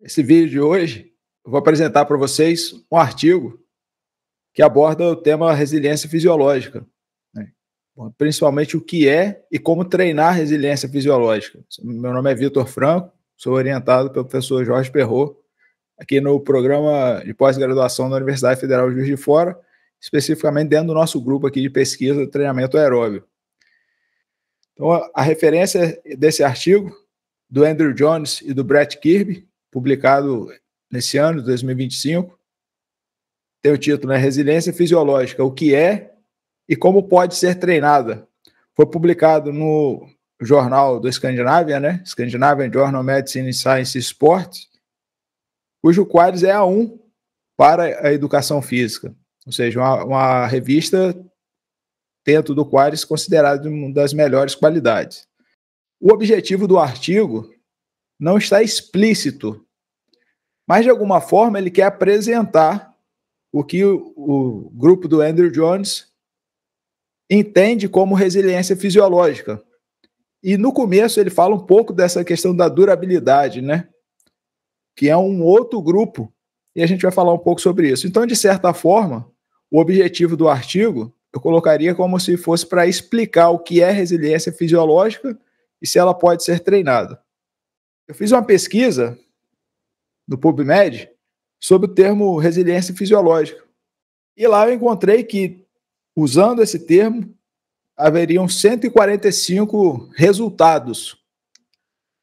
Esse vídeo de hoje, eu vou apresentar para vocês um artigo que aborda o tema resiliência fisiológica, né? Principalmente o que é e como treinar resiliência fisiológica. Meu nome é Vitor Franco, sou orientado pelo professor Jorge Perrot, aqui no programa de pós-graduação da Universidade Federal de Juiz de Fora, especificamente dentro do nosso grupo aqui de pesquisa de treinamento aeróbio. Então, a referência desse artigo, do Andrew Jones e do Brett Kirby, publicado nesse ano, 2025, tem o título, né, Resiliência Fisiológica, o que é e como pode ser treinada. Foi publicado no jornal do Scandinavia, né, Scandinavian Journal of Medicine, Science and Sports, cujo quadro é A1 para a educação física, ou seja, uma revista dentro do quadro considerada uma das melhores qualidades. O objetivo do artigo não está explícito, mas de alguma forma ele quer apresentar o que o grupo do Andrew Jones entende como resiliência fisiológica. E no começo ele fala um pouco dessa questão da durabilidade, né? Que é um outro grupo, e a gente vai falar um pouco sobre isso. Então, de certa forma, o objetivo do artigo eu colocaria como se fosse para explicar o que é resiliência fisiológica e se ela pode ser treinada. Eu fiz uma pesquisa no PubMed sobre o termo resiliência fisiológica. E lá eu encontrei que, usando esse termo, haveriam 145 resultados.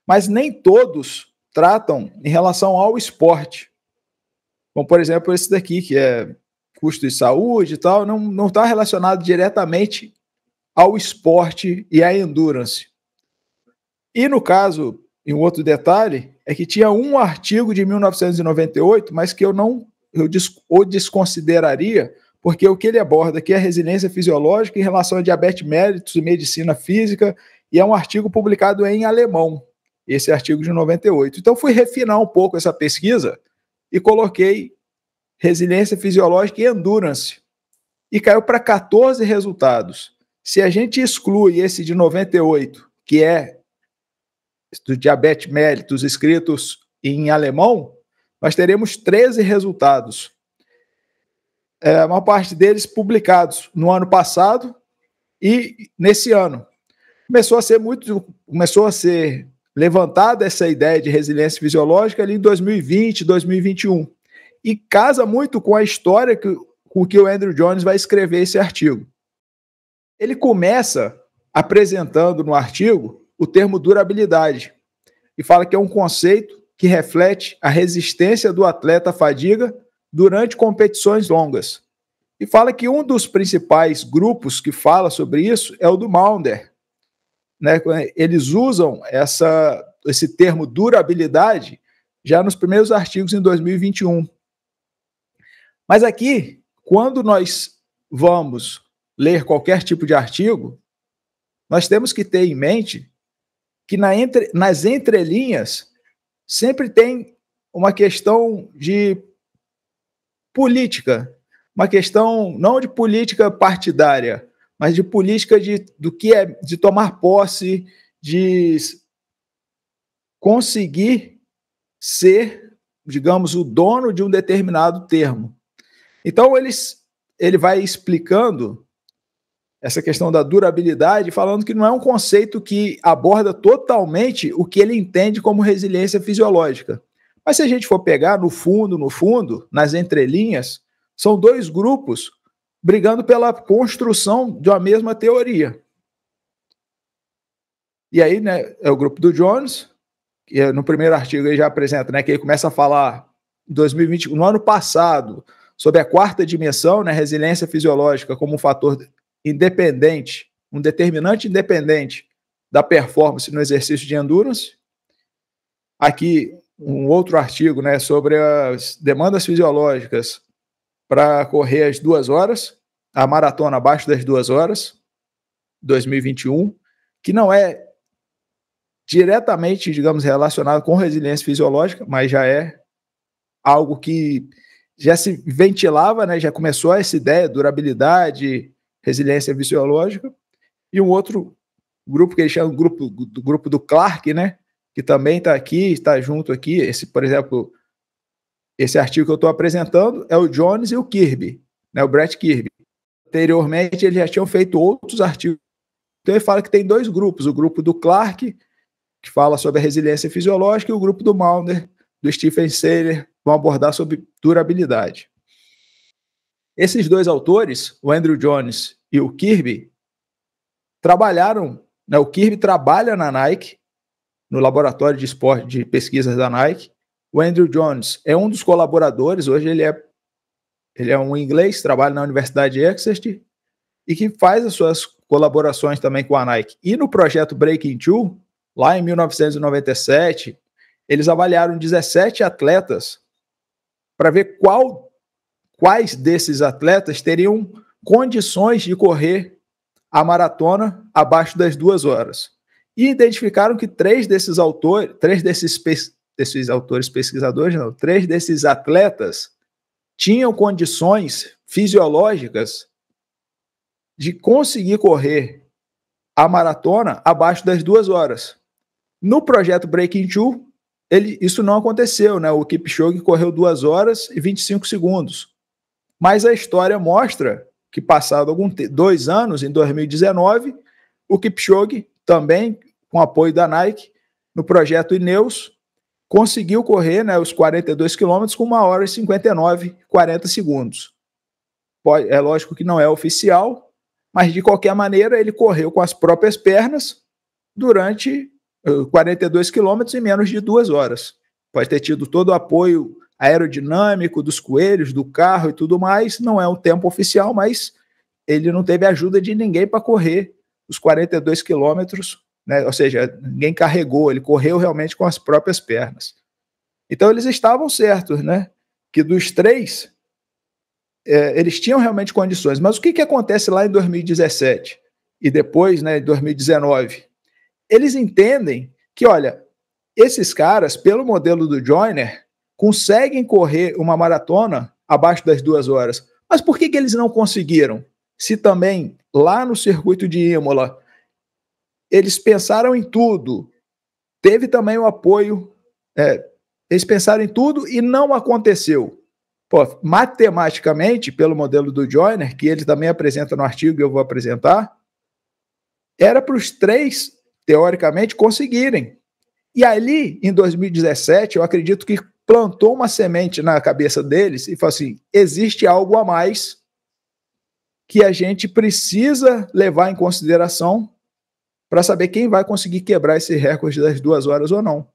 Mas nem todos tratam em relação ao esporte. Como, por exemplo, esse daqui, que é custo de saúde e tal, não está relacionado diretamente ao esporte e à endurance. E no caso, em um outro detalhe, é que tinha um artigo de 1998, mas que eu desconsideraria, porque o que ele aborda aqui é resiliência fisiológica em relação a diabetes mellitus e medicina física, e é um artigo publicado em alemão, esse artigo de 98. Então fui refinar um pouco essa pesquisa e coloquei resiliência fisiológica e endurance, e caiu para 14 resultados. Se a gente exclui esse de 98, que é do diabetes mellitus escritos em alemão, nós teremos 13 resultados. Uma parte deles publicados no ano passado e nesse ano. Começou a ser levantada essa ideia de resiliência fisiológica ali em 2020, 2021. E casa muito com a história com que o Andrew Jones vai escrever esse artigo. Ele começa apresentando no artigo o termo durabilidade e fala que é um conceito que reflete a resistência do atleta à fadiga durante competições longas. E fala que um dos principais grupos que fala sobre isso é o do Maunder, né? Eles usam esse termo durabilidade já nos primeiros artigos em 2021. Mas aqui, quando nós vamos ler qualquer tipo de artigo, nós temos que ter em mente que nas entrelinhas sempre tem uma questão de política, uma questão não de política partidária, mas de política do que é de tomar posse, de conseguir ser, digamos, o dono de um determinado termo. Então, ele vai explicando essa questão da durabilidade, falando que não é um conceito que aborda totalmente o que ele entende como resiliência fisiológica. Mas se a gente for pegar no fundo, nas entrelinhas, são dois grupos brigando pela construção de uma mesma teoria. E aí, né, é o grupo do Jones, que no primeiro artigo ele já apresenta, né, que ele começa a falar em 2020, no ano passado, sobre a quarta dimensão, né, resiliência fisiológica como um fator independente, um determinante independente da performance no exercício de endurance. Aqui, um outro artigo, né, sobre as demandas fisiológicas para correr as 2 horas, a maratona abaixo das 2 horas, 2021, que não é diretamente, digamos, relacionado com resiliência fisiológica, mas já é algo que já se ventilava, né, já começou essa ideia, durabilidade, resiliência fisiológica, e um outro grupo que eles chamam do grupo do Clark, né, que também está aqui, está junto aqui, por exemplo, esse artigo que eu estou apresentando é o Jones e o Kirby, né, o Brett Kirby. Anteriormente, eles já tinham feito outros artigos. Então, ele fala que tem dois grupos, o grupo do Clark, que fala sobre a resiliência fisiológica, e o grupo do Maunder, do Stephen Seiler, vão abordar sobre durabilidade. Esses dois autores, o Andrew Jones e o Kirby, trabalharam, né, o Kirby trabalha na Nike, no laboratório de esporte de pesquisas da Nike. O Andrew Jones é um dos colaboradores, hoje ele é um inglês, trabalha na Universidade de Exeter e que faz as suas colaborações também com a Nike. E no projeto Breaking Two, lá em 1997, eles avaliaram 17 atletas para ver quais desses atletas teriam condições de correr a maratona abaixo das 2 horas. E identificaram que três desses atletas tinham condições fisiológicas de conseguir correr a maratona abaixo das 2 horas. No projeto Breaking Two, isso não aconteceu, né? O Kipchoge correu 2 horas e 25 segundos. Mas a história mostra que, passado 2 anos, em 2019, o Kipchoge, também com apoio da Nike, no projeto Ineos, conseguiu correr, né, os 42 quilômetros com 1 hora e 59 e 40 segundos. É lógico que não é oficial, mas de qualquer maneira ele correu com as próprias pernas durante 42 quilômetros em menos de 2 horas. Pode ter tido todo o apoio aerodinâmico dos coelhos, do carro e tudo mais, não é um tempo oficial, mas ele não teve ajuda de ninguém para correr os 42 quilômetros, né? Ou seja, ninguém carregou, ele correu realmente com as próprias pernas. Então eles estavam certos, né? Que dos três, eles tinham realmente condições. Mas o que acontece lá em 2017 e depois, né, em 2019? Eles entendem que, olha, esses caras, pelo modelo do Joyner, conseguem correr uma maratona abaixo das 2 horas. Mas por que eles não conseguiram? Se também, lá no circuito de Imola, eles pensaram em tudo, teve também o apoio, eles pensaram em tudo e não aconteceu. Pô, matematicamente, pelo modelo do Joyner, que ele também apresenta no artigo e eu vou apresentar, era para os três, teoricamente, conseguirem. E ali, em 2017, eu acredito que plantou uma semente na cabeça deles e falou assim, existe algo a mais que a gente precisa levar em consideração para saber quem vai conseguir quebrar esse recorde das 2 horas ou não.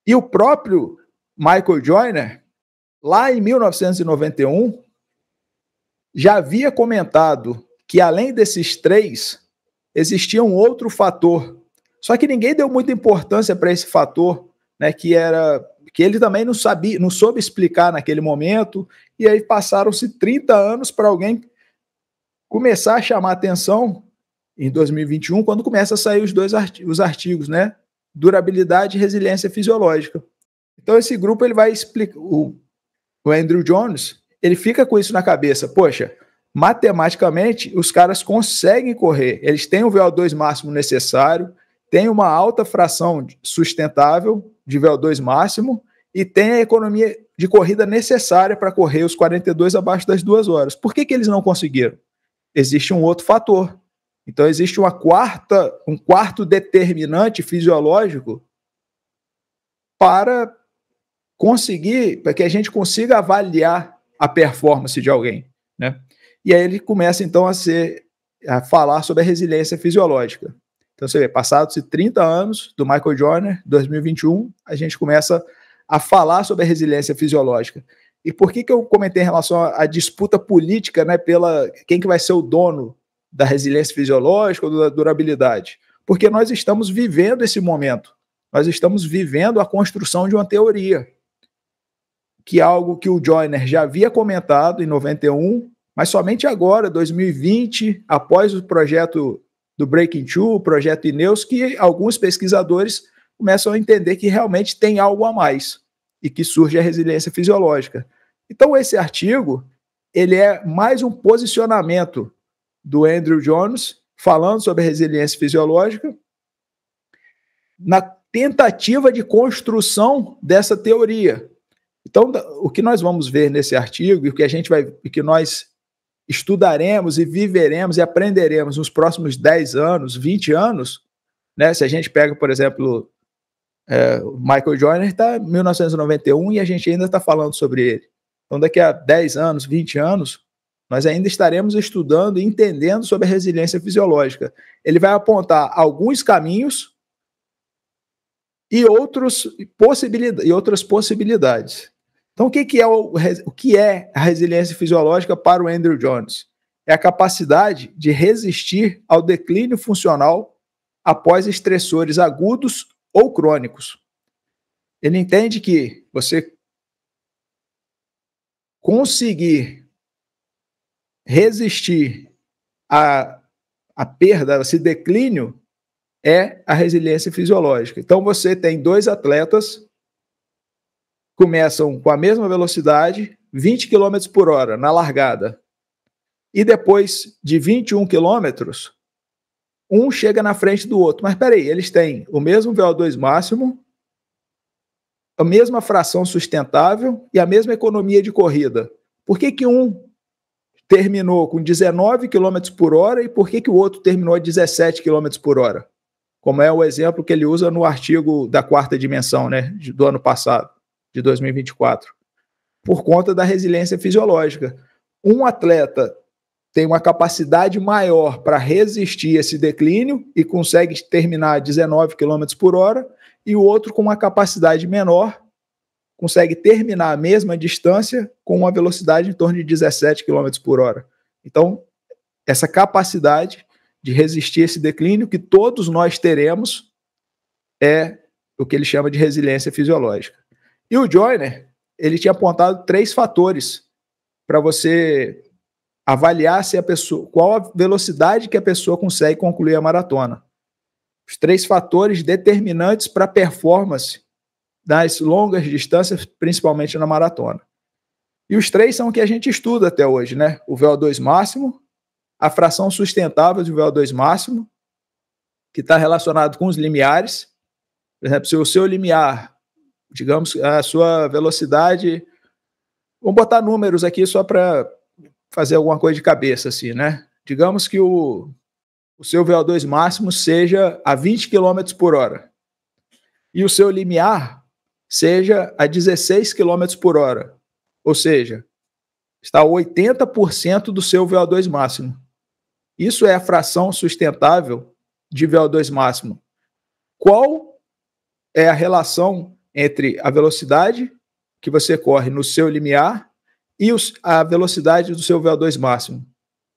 E o próprio Michael Joyner, lá em 1991, já havia comentado que, além desses três, existia um outro fator. Só que ninguém deu muita importância para esse fator, né, que ele também não soube explicar naquele momento, e aí passaram-se 30 anos para alguém começar a chamar atenção em 2021, quando começa a sair os artigos, né? Durabilidade e resiliência fisiológica. Então, esse grupo ele vai explicar. O Andrew Jones, ele fica com isso na cabeça. Poxa, matematicamente, os caras conseguem correr. Eles têm o VO2 máximo necessário, têm uma alta fração sustentável de VO2 máximo e tem a economia de corrida necessária para correr os 42 abaixo das 2 horas. Por que eles não conseguiram? Existe um outro fator. Então, existe um quarto determinante fisiológico para que a gente consiga avaliar a performance de alguém, né? E aí ele começa, então, a falar sobre a resiliência fisiológica. Então, você vê, passados 30 anos do Michael Joyner, 2021, a gente começa a falar sobre a resiliência fisiológica. E por que eu comentei em relação à disputa política, né, pela quem que vai ser o dono da resiliência fisiológica ou da durabilidade? Porque nós estamos vivendo esse momento. Nós estamos vivendo a construção de uma teoria, que é algo que o Joyner já havia comentado em 91, mas somente agora, 2020, após o projeto do Breaking Two, o projeto Ineos, que alguns pesquisadores começam a entender que realmente tem algo a mais e que surge a resiliência fisiológica. Então, esse artigo, ele é mais um posicionamento do Andrew Jones, falando sobre a resiliência fisiológica, tentativa de construção dessa teoria. Então, o que nós vamos ver nesse artigo e o que a gente vai, e que nós estudaremos e viveremos e aprenderemos nos próximos 10 anos, 20 anos, né? Se a gente pega, por exemplo, o Michael Joyner está em 1991 e a gente ainda está falando sobre ele. Então, daqui a 10 anos, 20 anos, nós ainda estaremos estudando e entendendo sobre a resiliência fisiológica. Ele vai apontar alguns caminhos e outras possibilidades. Então, o que é a resiliência fisiológica para o Andrew Jones? É a capacidade de resistir ao declínio funcional após estressores agudos ou crônicos. Ele entende que você conseguir resistir à perda, a esse declínio, é a resiliência fisiológica. Então, você tem dois atletas começam com a mesma velocidade, 20 km por hora na largada, e depois de 21 km, um chega na frente do outro. Mas peraí, eles têm o mesmo VO2 máximo, a mesma fração sustentável e a mesma economia de corrida. Por que um terminou com 19 km por hora e por que o outro terminou a 17 km por hora? Como é o exemplo que ele usa no artigo da quarta dimensão, né, do ano passado, de 2024. Por conta da resiliência fisiológica. Um atleta tem uma capacidade maior para resistir a esse declínio e consegue terminar a 19 km por hora, e o outro, com uma capacidade menor, consegue terminar a mesma distância com uma velocidade em torno de 17 km por hora. Então, essa capacidade de resistir a esse declínio que todos nós teremos é o que ele chama de resiliência fisiológica. E o Joyner, ele tinha apontado 3 fatores para você avaliar se a pessoa, qual a velocidade que a pessoa consegue concluir a maratona. Os 3 fatores determinantes para a performance das longas distâncias, principalmente na maratona. E os 3 são o que a gente estuda até hoje, né? O VO2 máximo, a fração sustentável de VO2 máximo, que está relacionado com os limiares. Por exemplo, se o seu limiar, digamos, a sua velocidade, vamos botar números aqui só para fazer alguma coisa de cabeça, assim, né? Digamos que o seu VO2 máximo seja a 20 km por hora e o seu limiar seja a 16 km por hora, ou seja, está a 80% do seu VO2 máximo. Isso é a fração sustentável de VO2 máximo. Qual é a relação entre a velocidade que você corre no seu limiar e a velocidade do seu VO2 máximo?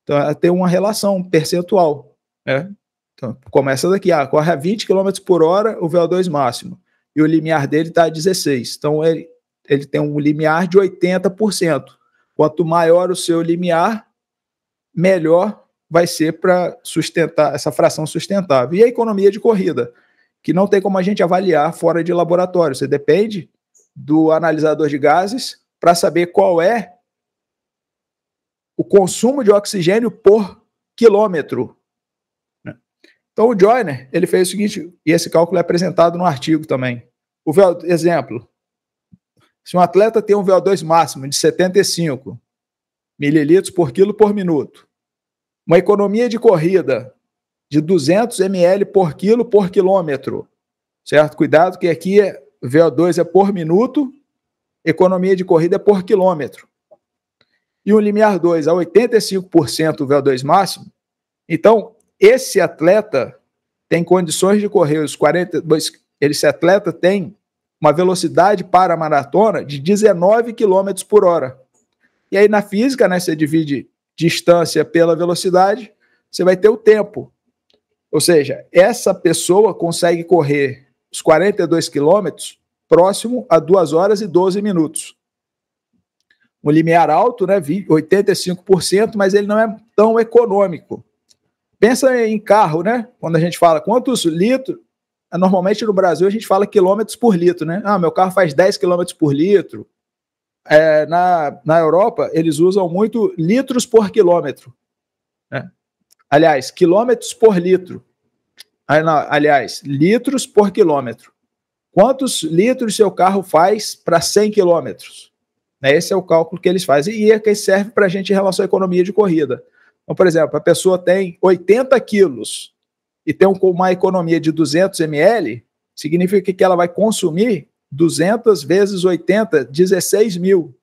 Então, tem uma relação percentual, né? Então, começa daqui, corre a 20 km por hora o VO2 máximo, e o limiar dele está a 16. Então, ele tem um limiar de 80%. Quanto maior o seu limiar, melhor vai ser para sustentar essa fração sustentável. E a economia de corrida, que não tem como a gente avaliar fora de laboratório. Você depende do analisador de gases para saber qual é o consumo de oxigênio por quilômetro. Então, o Joyner, ele fez o seguinte, e esse cálculo é apresentado no artigo também. Exemplo, se um atleta tem um VO2 máximo de 75 mililitros por quilo por minuto, uma economia de corrida de 200 ml por quilo por quilômetro, certo? Cuidado que aqui VO2 é por minuto, economia de corrida é por quilômetro. E o limiar 2 a 85% do VO2 máximo, então esse atleta tem condições de correr os 42, esse atleta tem uma velocidade para a maratona de 19 km por hora. E aí na física, né, você divide distância pela velocidade, você vai ter o tempo. Ou seja, essa pessoa consegue correr os 42 quilômetros próximo a 2 horas e 12 minutos. Um limiar alto, né, 85%, mas ele não é tão econômico. Pensa em carro, né? Quando a gente fala quantos litros, normalmente no Brasil a gente fala quilômetros por litro, né? Meu carro faz 10 quilômetros por litro. Na Europa, eles usam muito litros por quilômetro, né? Aliás, quilômetros por litro. Aliás, litros por quilômetro. quantos litros seu carro faz para 100 quilômetros. Esse é o cálculo que eles fazem e é que serve para a gente em relação à economia de corrida. Então, por exemplo, a pessoa tem 80 quilos e tem uma economia de 200 ml, significa que ela vai consumir 200 vezes 80, 16 mil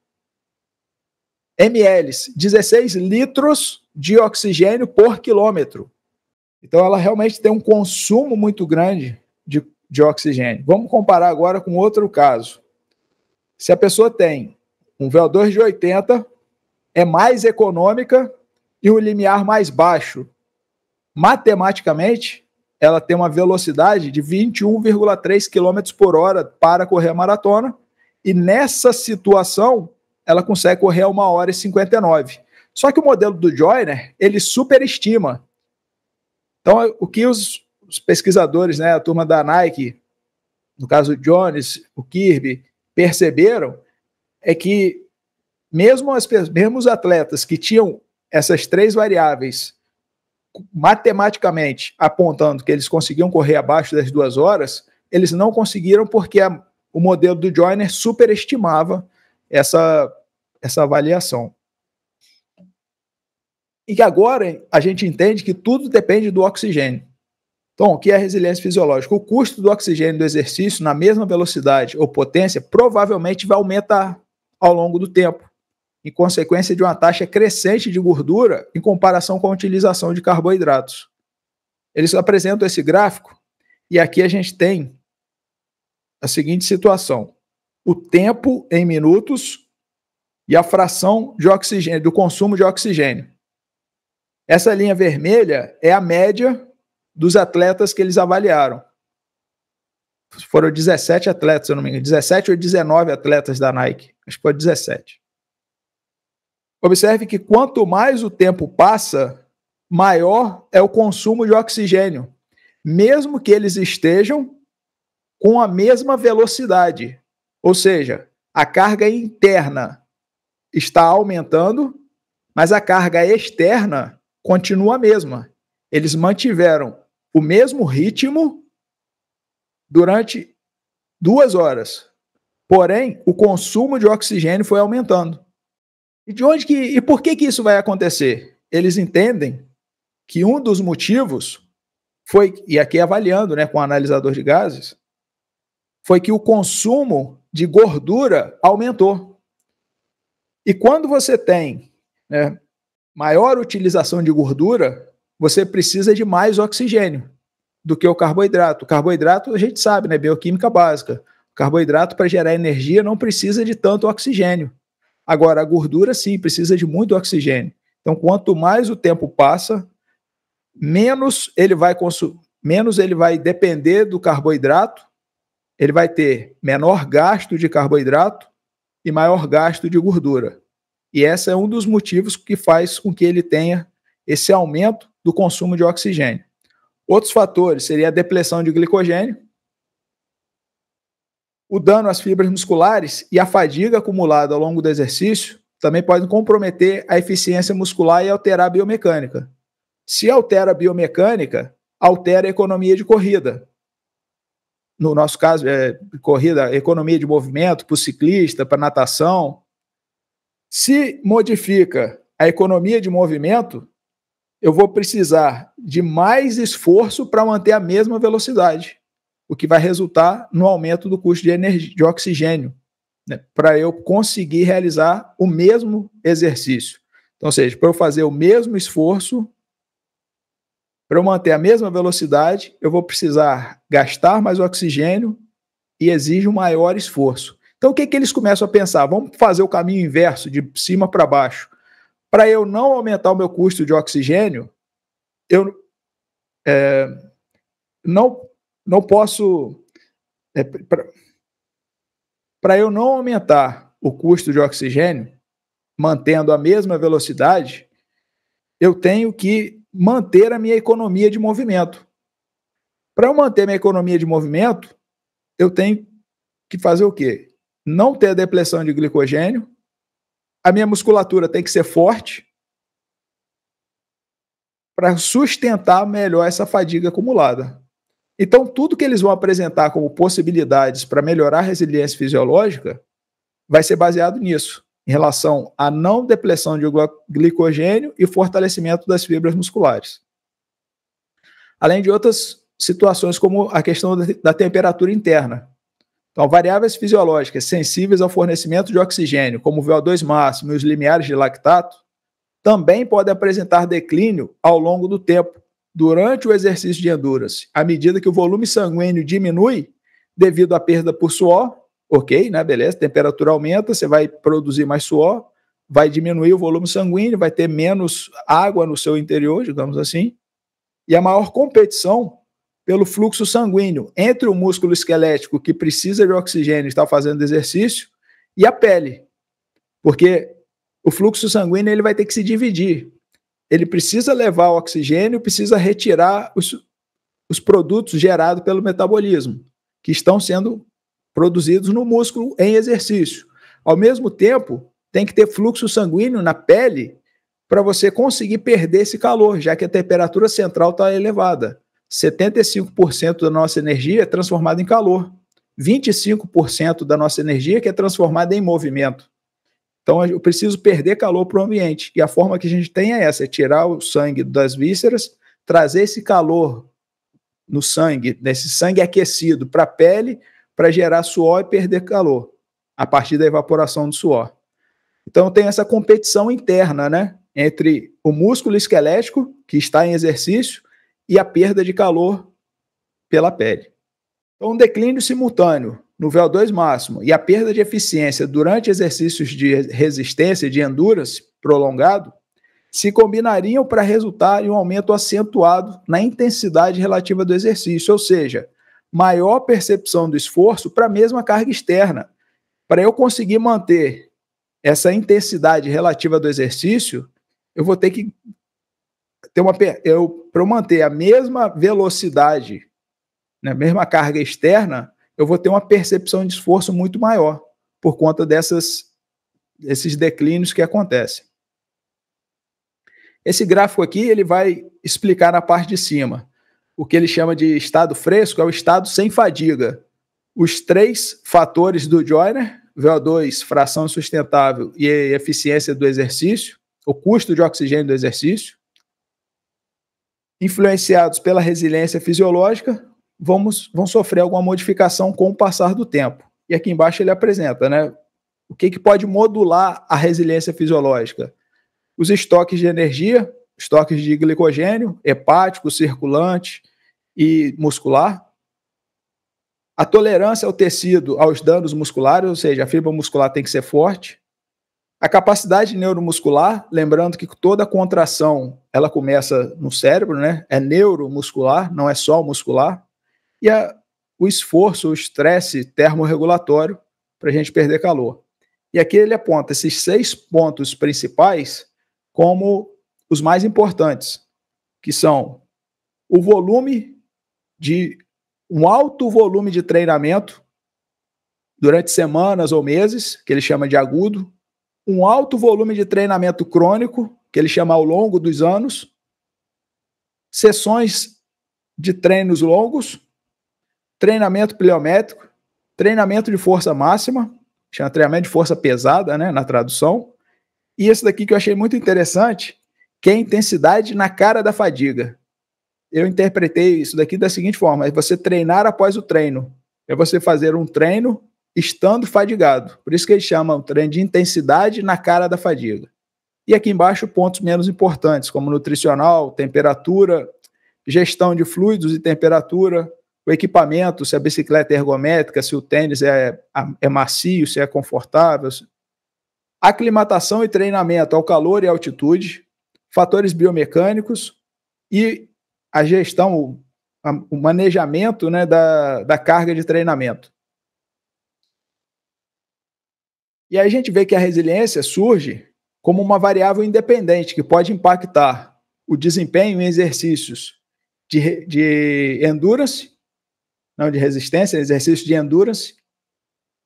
ml, 16 litros de oxigênio por quilômetro. Então, ela realmente tem um consumo muito grande de oxigênio. Vamos comparar agora com outro caso. Se a pessoa tem um VO2 de 80, é mais econômica e um limiar mais baixo, matematicamente, ela tem uma velocidade de 21,3 km por hora para correr a maratona, e nessa situação, ela consegue correr a 1h59. Só que o modelo do Joyner, ele superestima. Então, o que os pesquisadores, a turma da Nike, no caso o Jones, o Kirby, perceberam é que mesmo os atletas que tinham essas três variáveis matematicamente apontando que eles conseguiam correr abaixo das 2 horas, eles não conseguiram porque o modelo do Joyner superestimava essa avaliação. E que agora a gente entende que tudo depende do oxigênio. Então, o que é a resiliência fisiológica? O custo do oxigênio do exercício na mesma velocidade ou potência provavelmente vai aumentar ao longo do tempo, em consequência de uma taxa crescente de gordura em comparação com a utilização de carboidratos. Eles apresentam esse gráfico e aqui a gente tem a seguinte situação: o tempo em minutos e a fração de oxigênio, do consumo de oxigênio. Essa linha vermelha é a média dos atletas que eles avaliaram. Foram 17 atletas, se eu não me engano, 17 ou 19 atletas da Nike, acho que foi 17. Observe que quanto mais o tempo passa, maior é o consumo de oxigênio, mesmo que eles estejam com a mesma velocidade. Ou seja, a carga interna está aumentando, mas a carga externa continua a mesma. Eles mantiveram o mesmo ritmo durante 2 horas. Porém, o consumo de oxigênio foi aumentando. E por que isso vai acontecer? Eles entendem que um dos motivos foi, e aqui avaliando, com o analisador de gases, foi que o consumo de gordura aumentou. E quando você tem maior utilização de gordura, você precisa de mais oxigênio do que o carboidrato. O carboidrato, a gente sabe, bioquímica básica. O carboidrato, para gerar energia, não precisa de tanto oxigênio. Agora, a gordura, sim, precisa de muito oxigênio. Então, quanto mais o tempo passa, menos ele vai depender do carboidrato, ele vai ter menor gasto de carboidrato e maior gasto de gordura. E esse é um dos motivos que faz com que ele tenha esse aumento do consumo de oxigênio. Outros fatores seriam a depressão de glicogênio, o dano às fibras musculares e a fadiga acumulada ao longo do exercício também podem comprometer a eficiência muscular e alterar a biomecânica. Se altera a biomecânica, altera a economia de corrida. No nosso caso, corrida, economia de movimento para o ciclista, para natação. Se modifica a economia de movimento, eu vou precisar de mais esforço para manter a mesma velocidade, o que vai resultar no aumento do custo de energia, de oxigênio, para eu conseguir realizar o mesmo exercício. Então, ou seja, para eu fazer o mesmo esforço, para eu manter a mesma velocidade, eu vou precisar gastar mais oxigênio e exige um maior esforço. Então, o que eles começam a pensar? Vamos fazer o caminho inverso, de cima para baixo. Para eu não aumentar o meu custo de oxigênio, eu não posso... Para eu não aumentar o custo de oxigênio, mantendo a mesma velocidade, eu tenho que manter a minha economia de movimento. Para eu manter minha economia de movimento, eu tenho que fazer o quê? Não ter depressão de glicogênio, a minha musculatura tem que ser forte para sustentar melhor essa fadiga acumulada. Então, tudo que eles vão apresentar como possibilidades para melhorar a resiliência fisiológica vai ser baseado nisso, em relação à não depressão de glicogênio e fortalecimento das fibras musculares. Além de outras situações, como a questão da temperatura interna. Então, variáveis fisiológicas sensíveis ao fornecimento de oxigênio, como o VO2 máximo e os limiares de lactato, também podem apresentar declínio ao longo do tempo, durante o exercício de endurance, à medida que o volume sanguíneo diminui devido à perda por suor, ok, né, beleza, temperatura aumenta, você vai produzir mais suor, vai diminuir o volume sanguíneo, vai ter menos água no seu interior, digamos assim, e a maior competição pelo fluxo sanguíneo entre o músculo esquelético, que precisa de oxigênio e está fazendo exercício, e a pele, porque o fluxo sanguíneo ele vai ter que se dividir. Ele precisa levar o oxigênio, precisa retirar os produtos gerados pelo metabolismo, que estão sendo produzidos no músculo em exercício. Ao mesmo tempo, tem que ter fluxo sanguíneo na pele para você conseguir perder esse calor, já que a temperatura central está elevada. 75% da nossa energia é transformada em calor. 25% da nossa energia que é transformada em movimento. Então, eu preciso perder calor para o ambiente. E a forma que a gente tem é essa, é tirar o sangue das vísceras, trazer esse calor no sangue, nesse sangue aquecido para a pele, para gerar suor e perder calor, a partir da evaporação do suor. Então, tem essa competição interna, né, entre o músculo esquelético, que está em exercício, e a perda de calor pela pele. Então, um declínio simultâneo no VO2 máximo e a perda de eficiência durante exercícios de resistência, de endurance prolongado, se combinariam para resultar em um aumento acentuado na intensidade relativa do exercício, ou seja, maior percepção do esforço para a mesma carga externa. Para eu conseguir manter essa intensidade relativa do exercício, eu vou ter que ter para eu manter a mesma velocidade, né, mesma carga externa, eu vou ter uma percepção de esforço muito maior por conta desses declínios que acontecem. Esse gráfico aqui ele vai explicar na parte de cima o que ele chama de estado fresco, é o estado sem fadiga. Os 3 fatores do Joyner, VO2, fração sustentável e eficiência do exercício, o custo de oxigênio do exercício, influenciados pela resiliência fisiológica, vão sofrer alguma modificação com o passar do tempo. E aqui embaixo ele apresenta, né, o que pode modular a resiliência fisiológica. Os estoques de energia, estoques de glicogênio, hepático, circulante e muscular. A tolerância ao tecido, aos danos musculares, ou seja, a fibra muscular tem que ser forte. A capacidade neuromuscular, lembrando que toda contração ela começa no cérebro, né? É neuromuscular, não é só muscular. E o esforço, o estresse termorregulatório para a gente perder calor. E aqui ele aponta esses 6 pontos principais como os mais importantes, que são o volume um alto volume de treinamento durante semanas ou meses, que ele chama de agudo, um alto volume de treinamento crônico, que ele chama ao longo dos anos, sessões de treinos longos, treinamento pliométrico, treinamento de força máxima, chama treinamento de força pesada, né, na tradução, e esse daqui que eu achei muito interessante, que é a intensidade na cara da fadiga. Eu interpretei isso daqui da seguinte forma, é você treinar após o treino, é você fazer um treino estando fadigado, por isso que eles chamam o treino de intensidade na cara da fadiga. E aqui embaixo pontos menos importantes, como nutricional, temperatura, gestão de fluidos e temperatura, o equipamento, se a bicicleta é ergométrica, se o tênis é macio, se é confortável, aclimatação e treinamento ao calor e altitude, fatores biomecânicos e a gestão, o manejamento, né, da carga de treinamento. E aí a gente vê que a resiliência surge como uma variável independente que pode impactar o desempenho em exercícios de endurance, não de resistência, exercícios de endurance,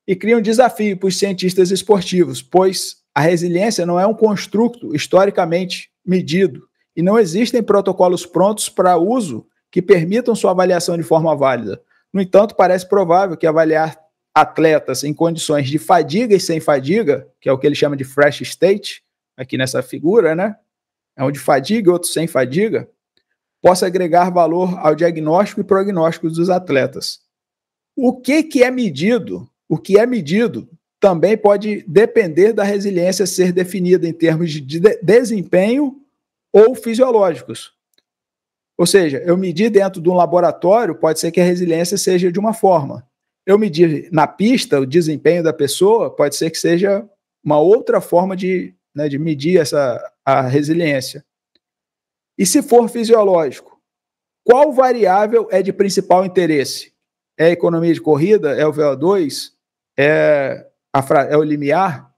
e cria um desafio para os cientistas esportivos, pois a resiliência não é um construto historicamente medido e não existem protocolos prontos para uso que permitam sua avaliação de forma válida. No entanto, parece provável que avaliar atletas em condições de fadiga e sem fadiga, que é o que ele chama de fresh state, aqui nessa figura, né? É um de fadiga e outro sem fadiga, possa agregar valor ao diagnóstico e prognóstico dos atletas. O que é medido? O que é medido também pode depender da resiliência ser definida em termos de desempenho ou fisiológicos. Ou seja, eu medir dentro de um laboratório, pode ser que a resiliência seja de uma forma. Eu medir na pista o desempenho da pessoa, pode ser que seja uma outra forma de medir a resiliência. E se for fisiológico, qual variável é de principal interesse? É a economia de corrida? É o VO2? É o limiar?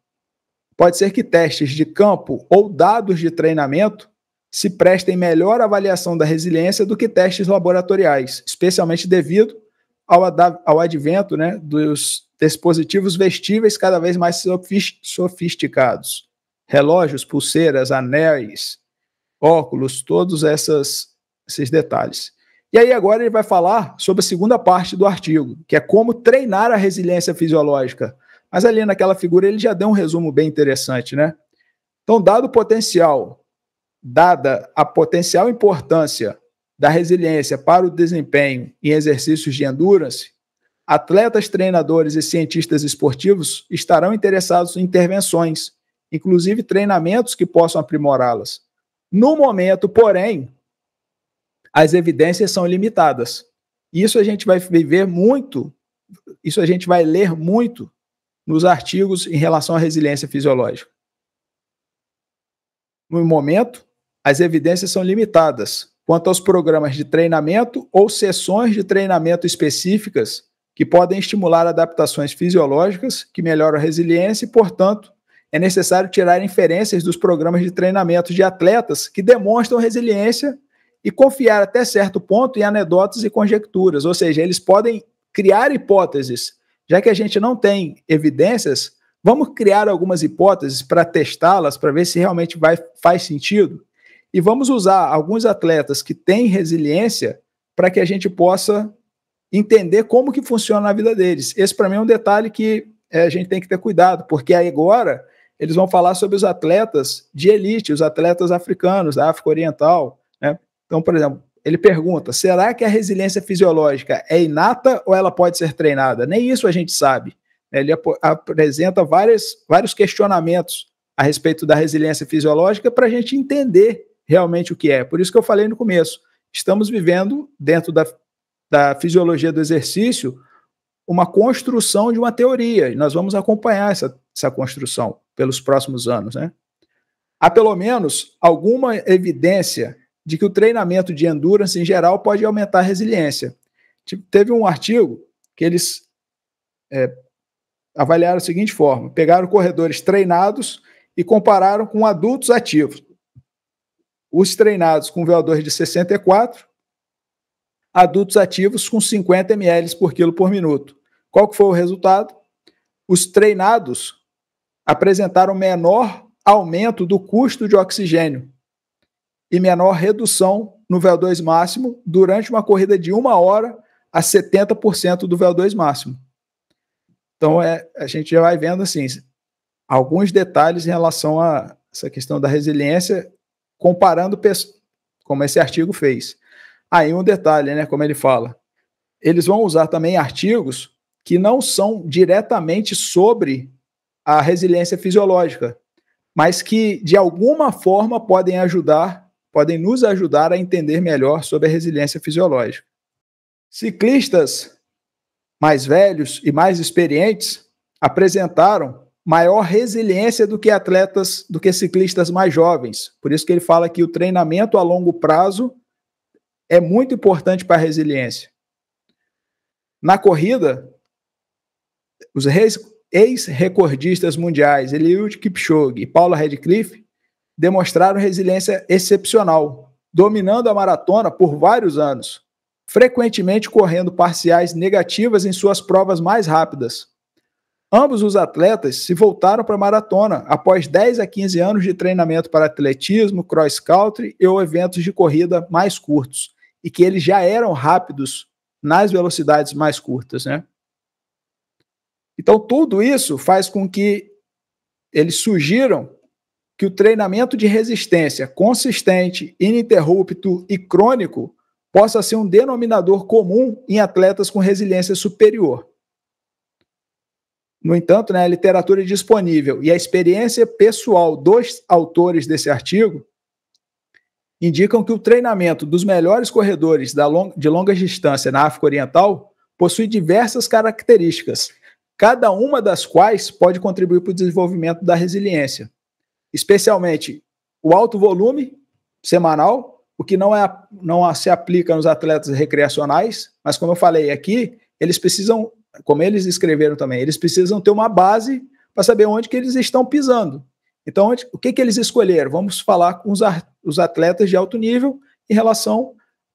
Pode ser que testes de campo ou dados de treinamento se prestem melhor avaliação da resiliência do que testes laboratoriais, especialmente devido ao advento, né, dos dispositivos vestíveis cada vez mais sofisticados. Relógios, pulseiras, anéis, óculos, todos esses detalhes. E aí agora ele vai falar sobre a segunda parte do artigo, que é como treinar a resiliência fisiológica. Mas ali naquela figura ele já deu um resumo bem interessante, né? Então, dada a potencial importância da resiliência para o desempenho em exercícios de endurance, atletas, treinadores e cientistas esportivos estarão interessados em intervenções, inclusive treinamentos que possam aprimorá-las. No momento, porém, as evidências são limitadas. Isso a gente vai ver muito, isso a gente vai ler muito nos artigos em relação à resiliência fisiológica. No momento, as evidências são limitadas quanto aos programas de treinamento ou sessões de treinamento específicas que podem estimular adaptações fisiológicas que melhoram a resiliência e, portanto, é necessário tirar inferências dos programas de treinamento de atletas que demonstram resiliência e confiar até certo ponto em anedotas e conjecturas, ou seja, eles podem criar hipóteses. Já que a gente não tem evidências, vamos criar algumas hipóteses para testá-las, para ver se realmente faz sentido. E vamos usar alguns atletas que têm resiliência para que a gente possa entender como que funciona na vida deles. Esse, para mim, é um detalhe que a gente tem que ter cuidado, porque agora eles vão falar sobre os atletas de elite, os atletas africanos, da África Oriental, né? Então, por exemplo, ele pergunta, será que a resiliência fisiológica é inata ou ela pode ser treinada? Nem isso a gente sabe. Ele apresenta vários questionamentos a respeito da resiliência fisiológica para a gente entender realmente o que é. Por isso que eu falei no começo, estamos vivendo, dentro da fisiologia do exercício, uma construção de uma teoria, e nós vamos acompanhar essa construção pelos próximos anos, né? Há pelo menos alguma evidência de que o treinamento de endurance em geral pode aumentar a resiliência. Teve um artigo que eles avaliaram da seguinte forma, pegaram corredores treinados e compararam com adultos ativos. Os treinados com VO2 de 64, adultos ativos com 50 ml por quilo por minuto. Qual que foi o resultado? Os treinados apresentaram menor aumento do custo de oxigênio e menor redução no VO2 máximo durante uma corrida de 1 hora a 70% do VO2 máximo. Então, a gente já vai vendo assim, alguns detalhes em relação a essa questão da resiliência, comparando, como esse artigo fez. Aí um detalhe, né, como ele fala, eles vão usar também artigos que não são diretamente sobre a resiliência fisiológica, mas que, de alguma forma, podem nos ajudar a entender melhor sobre a resiliência fisiológica. Ciclistas mais velhos e mais experientes apresentaram maior resiliência do que ciclistas mais jovens. Por isso que ele fala que o treinamento a longo prazo é muito importante para a resiliência. Na corrida, os ex-recordistas mundiais Eliud Kipchoge e Paula Radcliffe demonstraram resiliência excepcional, dominando a maratona por vários anos, frequentemente correndo parciais negativas em suas provas mais rápidas. Ambos os atletas se voltaram para a maratona após 10 a 15 anos de treinamento para atletismo, cross-country ou eventos de corrida mais curtos. e que eles já eram rápidos nas velocidades mais curtas, né? Então, tudo isso faz com que eles sugiram que o treinamento de resistência consistente, ininterrupto e crônico possa ser um denominador comum em atletas com resiliência superior. No entanto, né, a literatura disponível e a experiência pessoal dos autores desse artigo indicam que o treinamento dos melhores corredores de longa distância na África Oriental possui diversas características, cada uma das quais pode contribuir para o desenvolvimento da resiliência, especialmente o alto volume semanal, o que não se aplica nos atletas recreacionais, mas como eu falei aqui, eles precisam, como eles escreveram também, eles precisam ter uma base para saber onde que eles estão pisando. Então, o que eles escolheram? Vamos falar com os atletas de alto nível em relação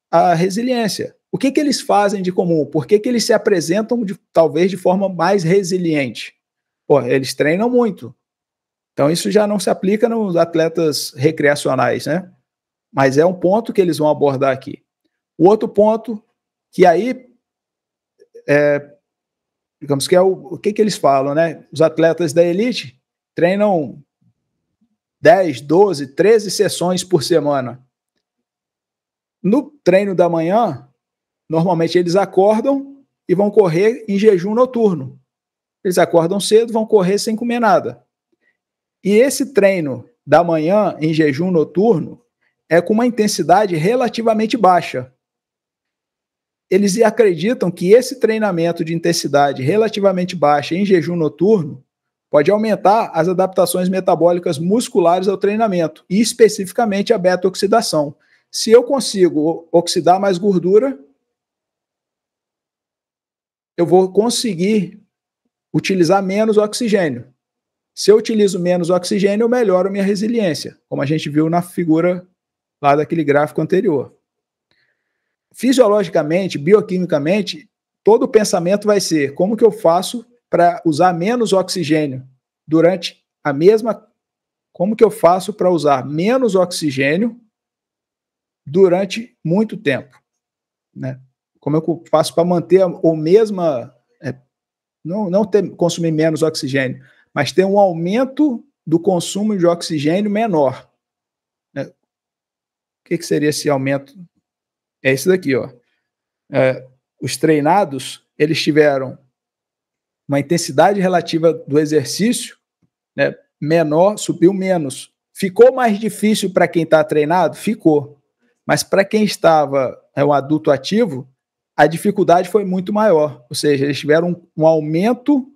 à resiliência. O que eles fazem de comum? Por que eles se apresentam talvez de forma mais resiliente? Pô, eles treinam muito. Então, isso já não se aplica nos atletas recreacionais, né? Mas é um ponto que eles vão abordar aqui. O outro ponto, que aí, digamos que é o que eles falam, né? Os atletas da elite treinam 10, 12, 13 sessões por semana. No treino da manhã, normalmente eles acordam e vão correr em jejum noturno. Eles acordam cedo, vão correr sem comer nada. E esse treino da manhã em jejum noturno é com uma intensidade relativamente baixa. Eles acreditam que esse treinamento de intensidade relativamente baixa em jejum noturno pode aumentar as adaptações metabólicas musculares ao treinamento, e especificamente a beta-oxidação. Se eu consigo oxidar mais gordura, eu vou conseguir utilizar menos oxigênio. Se eu utilizo menos oxigênio, eu melhoro minha resiliência, como a gente viu na figura lá daquele gráfico anterior. Fisiologicamente, bioquimicamente, todo o pensamento vai ser como que eu faço para usar menos oxigênio durante a mesma... Como que eu faço para usar menos oxigênio durante muito tempo, né? Como eu faço para manter o mesma... consumir menos oxigênio, mas ter um aumento do consumo de oxigênio menor. Né? O que seria esse aumento? É esse daqui, ó. Os treinados, eles tiveram uma intensidade relativa do exercício, né, menor, subiu menos. Ficou mais difícil para quem está treinado? Ficou. Mas para quem estava um adulto ativo, a dificuldade foi muito maior. Ou seja, eles tiveram um aumento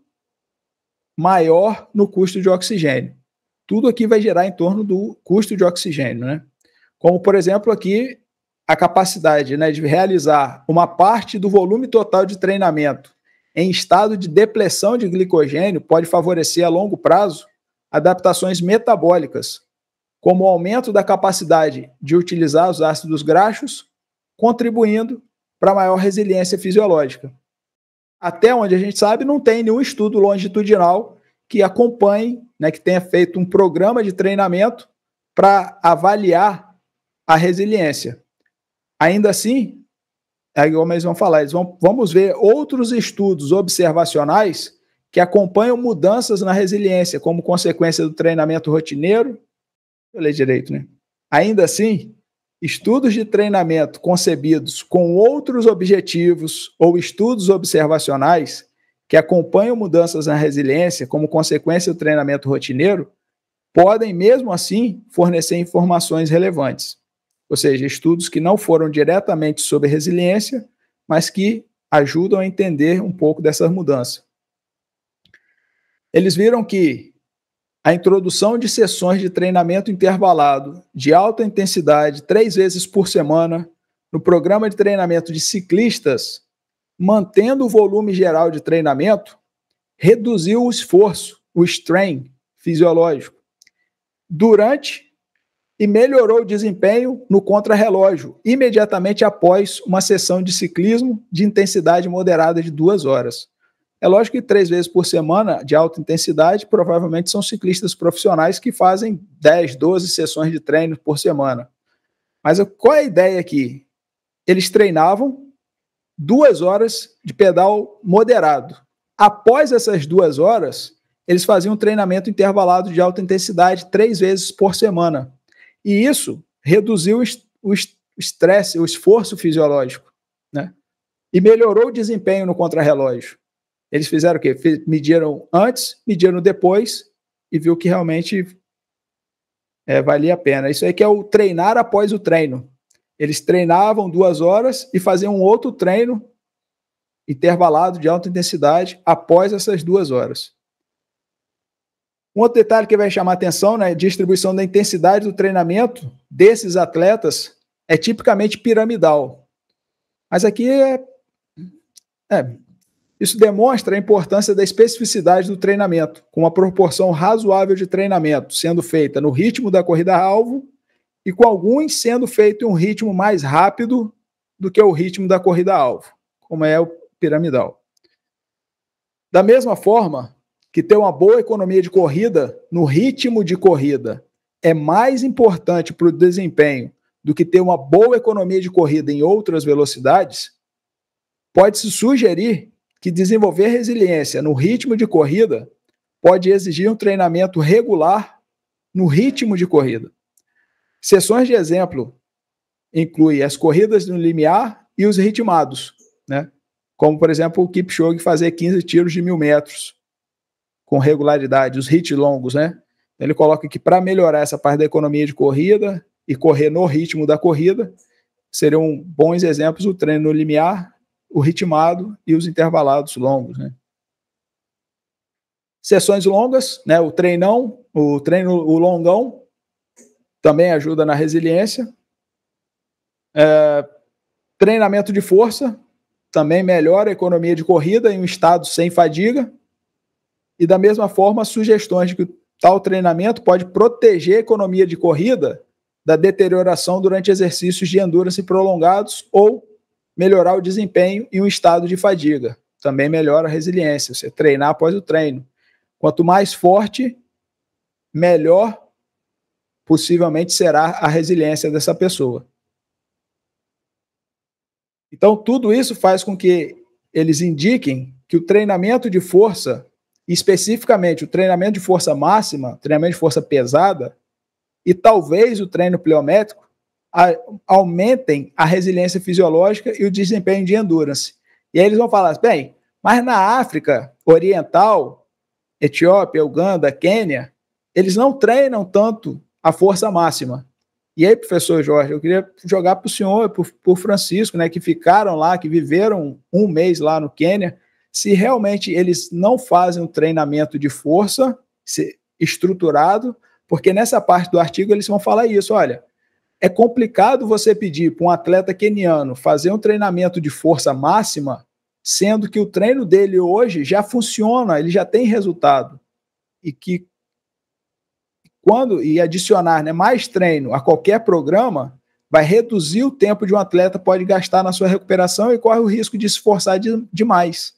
maior no custo de oxigênio. Tudo aqui vai gerar em torno do custo de oxigênio, né? Como, por exemplo, aqui a capacidade, né, de realizar uma parte do volume total de treinamento em estado de depressão de glicogênio pode favorecer a longo prazo adaptações metabólicas, como o aumento da capacidade de utilizar os ácidos graxos, contribuindo para maior resiliência fisiológica. Até onde a gente sabe, não tem nenhum estudo longitudinal que acompanhe, né, que tenha feito um programa de treinamento para avaliar a resiliência. Ainda assim, como eles vão falar, vamos ver outros estudos observacionais que acompanham mudanças na resiliência como consequência do treinamento rotineiro. Eu leio direito, né? Ainda assim, estudos de treinamento concebidos com outros objetivos ou estudos observacionais que acompanham mudanças na resiliência como consequência do treinamento rotineiro podem, mesmo assim, fornecer informações relevantes. Ou seja, estudos que não foram diretamente sobre resiliência, mas que ajudam a entender um pouco dessas mudanças. Eles viram que a introdução de sessões de treinamento intervalado de alta intensidade 3 vezes por semana no programa de treinamento de ciclistas, mantendo o volume geral de treinamento, reduziu o esforço, o strain fisiológico, durante e melhorou o desempenho no contrarrelógio, imediatamente após uma sessão de ciclismo de intensidade moderada de 2 horas. É lógico que 3 vezes por semana de alta intensidade, provavelmente são ciclistas profissionais que fazem 10, 12 sessões de treino por semana. Mas qual é a ideia aqui? eles treinavam 2 horas de pedal moderado. Após essas 2 horas, eles faziam um treinamento intervalado de alta intensidade 3 vezes por semana. E isso reduziu o estresse, o esforço fisiológico, né? E melhorou o desempenho no contrarrelógio. Eles fizeram o quê? Mediram antes, mediram depois e viu que realmente valia a pena. Isso aí que é o treinar após o treino. Eles treinavam 2 horas e faziam um outro treino intervalado de alta intensidade após essas 2 horas. Um outro detalhe que vai chamar a atenção, né, distribuição da intensidade do treinamento desses atletas é tipicamente piramidal. Mas aqui isso demonstra a importância da especificidade do treinamento, com uma proporção razoável de treinamento sendo feita no ritmo da corrida-alvo e com alguns sendo feito em um ritmo mais rápido do que o ritmo da corrida-alvo, como é o piramidal. Da mesma forma que ter uma boa economia de corrida no ritmo de corrida é mais importante para o desempenho do que ter uma boa economia de corrida em outras velocidades, pode-se sugerir que desenvolver resiliência no ritmo de corrida pode exigir um treinamento regular no ritmo de corrida. Sessões de exemplo incluem as corridas no limiar e os ritmados, né? Como, por exemplo, o Kipchoge fazer 15 tiros de 1.000 metros com regularidade, os hits longos, né? Ele coloca que para melhorar essa parte da economia de corrida e correr no ritmo da corrida, seriam bons exemplos o treino no limiar, o ritmado e os intervalados longos, né? Sessões longas, né? O longão também ajuda na resiliência. Treinamento de força também melhora a economia de corrida em um estado sem fadiga. E da mesma forma, sugestões de que tal treinamento pode proteger a economia de corrida da deterioração durante exercícios de endurance prolongados ou melhorar o desempenho em um estado de fadiga. Também melhora a resiliência, você treinar após o treino. Quanto mais forte, melhor possivelmente será a resiliência dessa pessoa. Então, tudo isso faz com que eles indiquem que o treinamento de força, especificamente o treinamento de força máxima, treinamento de força pesada, e talvez o treino pliométrico, aumentem a resiliência fisiológica e o desempenho de endurance. E aí eles vão falar, bem, mas na África Oriental, Etiópia, Uganda, Quênia, eles não treinam tanto a força máxima. E aí, professor Jorge, eu queria jogar para o senhor, para o Francisco, né, que ficaram lá, que viveram 1 mês lá no Quênia, se realmente eles não fazem um treinamento de força estruturado, porque nessa parte do artigo eles vão falar isso, olha, é complicado você pedir para um atleta queniano fazer um treinamento de força máxima, sendo que o treino dele hoje já funciona, ele já tem resultado. E que quando adicionar, né, mais treino a qualquer programa, vai reduzir o tempo de um atleta pode gastar na sua recuperação e corre o risco de se esforçar demais.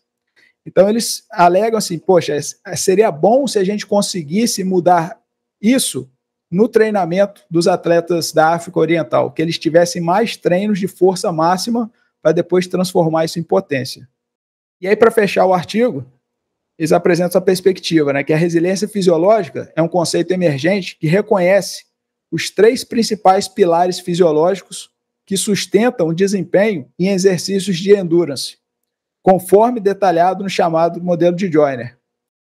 Então eles alegam assim, poxa, seria bom se a gente conseguisse mudar isso no treinamento dos atletas da África Oriental, que eles tivessem mais treinos de força máxima para depois transformar isso em potência. E aí, para fechar o artigo, eles apresentam essa perspectiva, né, que a resiliência fisiológica é um conceito emergente que reconhece os 3 principais pilares fisiológicos que sustentam o desempenho em exercícios de endurance, conforme detalhado no chamado modelo de Joyner.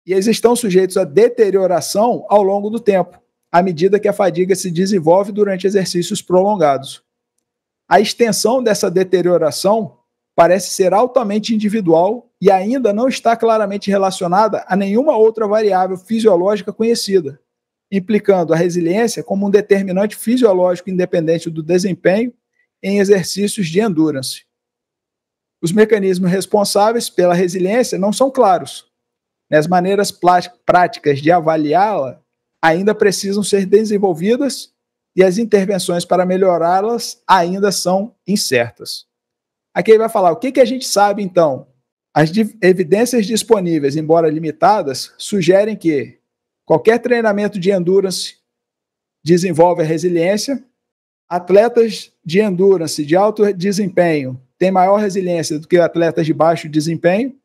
E eles estão sujeitos à deterioração ao longo do tempo, à medida que a fadiga se desenvolve durante exercícios prolongados. A extensão dessa deterioração parece ser altamente individual e ainda não está claramente relacionada a nenhuma outra variável fisiológica conhecida, implicando a resiliência como um determinante fisiológico independente do desempenho em exercícios de endurance. Os mecanismos responsáveis pela resiliência não são claros. As maneiras práticas de avaliá-la ainda precisam ser desenvolvidas e as intervenções para melhorá-las ainda são incertas. Aqui ele vai falar o que a gente sabe, então. As evidências disponíveis, embora limitadas, sugerem que qualquer treinamento de endurance desenvolve a resiliência, atletas de endurance, de alto desempenho, têm maior resiliência do que atletas de baixo desempenho.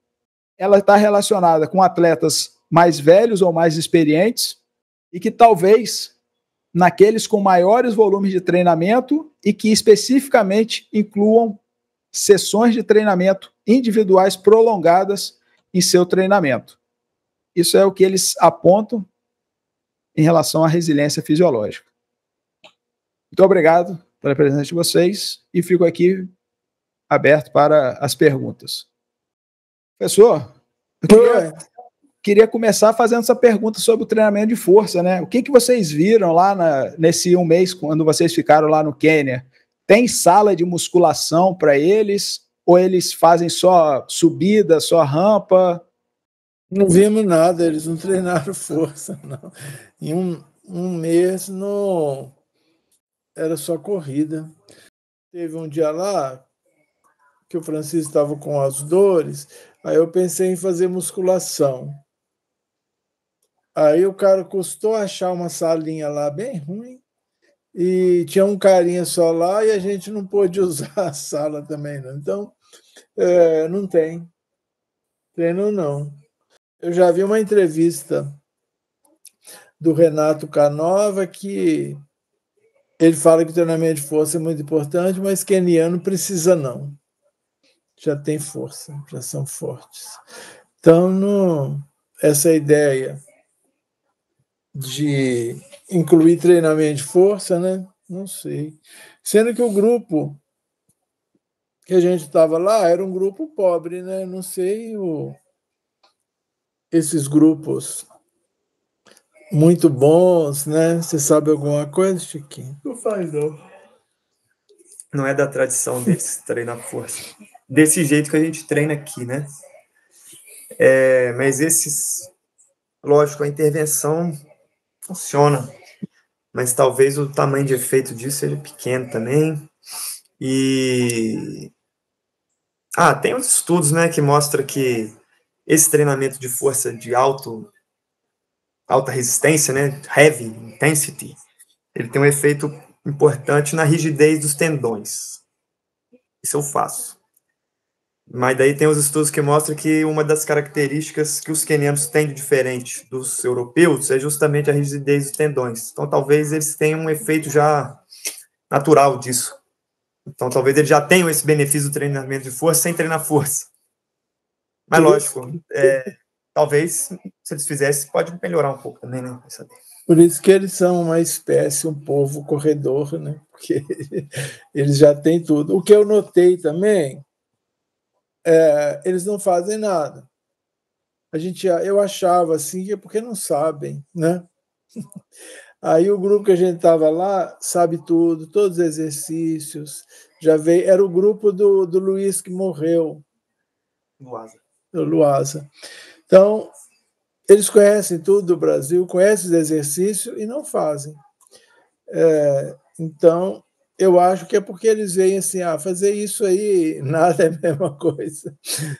Ela está relacionada com atletas mais velhos ou mais experientes e que talvez naqueles com maiores volumes de treinamento e que especificamente incluam sessões de treinamento individuais prolongadas em seu treinamento. Isso é o que eles apontam em relação à resiliência fisiológica. Muito obrigado pela presença de vocês e fico aqui aberto para as perguntas. Professor, eu queria começar fazendo essa pergunta sobre o treinamento de força, né? O que vocês viram lá nesse um mês, quando vocês ficaram lá no Quênia? Tem sala de musculação para eles? Ou eles fazem só subida, só rampa? Não vimos nada, eles não treinaram força, não. Em um mês não era só corrida. Teve um dia lá que o Francisco estava com as dores, aí eu pensei em fazer musculação. Aí o cara custou achar uma salinha lá bem ruim, e tinha um carinha só lá e a gente não pôde usar a sala também, não. Então, não tem treino, não. Eu já vi uma entrevista do Renato Canova que ele fala que o treinamento de força é muito importante, mas queniano precisa não. Já tem força, já são fortes. Então, essa ideia de incluir treinamento de força, né? Não sei. Sendo que o grupo que a gente estava lá era um grupo pobre, né? Não sei esses grupos muito bons, né? Você sabe alguma coisa, Chiquinho? Não faz, não. Não é da tradição deles treinar força. Desse jeito que a gente treina aqui, né? Mas lógico, a intervenção funciona, mas talvez o tamanho de efeito disso seja pequeno também. E tem uns estudos, né, que mostram que esse treinamento de força de alta resistência, né, heavy intensity, ele tem um efeito importante na rigidez dos tendões. Isso eu faço. Mas daí tem os estudos que mostram que uma das características que os quenianos têm de diferente dos europeus é justamente a rigidez dos tendões. Então, talvez eles tenham um efeito já natural disso. Então, talvez eles já tenham esse benefício do treinamento de força sem treinar força. Mas, lógico, talvez, se eles fizessem, pode melhorar um pouco também, né? Por isso que eles são uma espécie, um povo corredor, né? Porque eles já têm tudo. O que eu notei também, eles não fazem nada. Eu achava assim, que é porque não sabem, né? Aí o grupo que a gente estava lá sabe tudo, todos os exercícios. Já veio, era o grupo do Luiz que morreu. Do Luasa. Então, eles conhecem tudo do Brasil, conhecem os exercícios e não fazem. Então, eu acho que é porque eles veem assim, fazer isso aí, nada é a mesma coisa.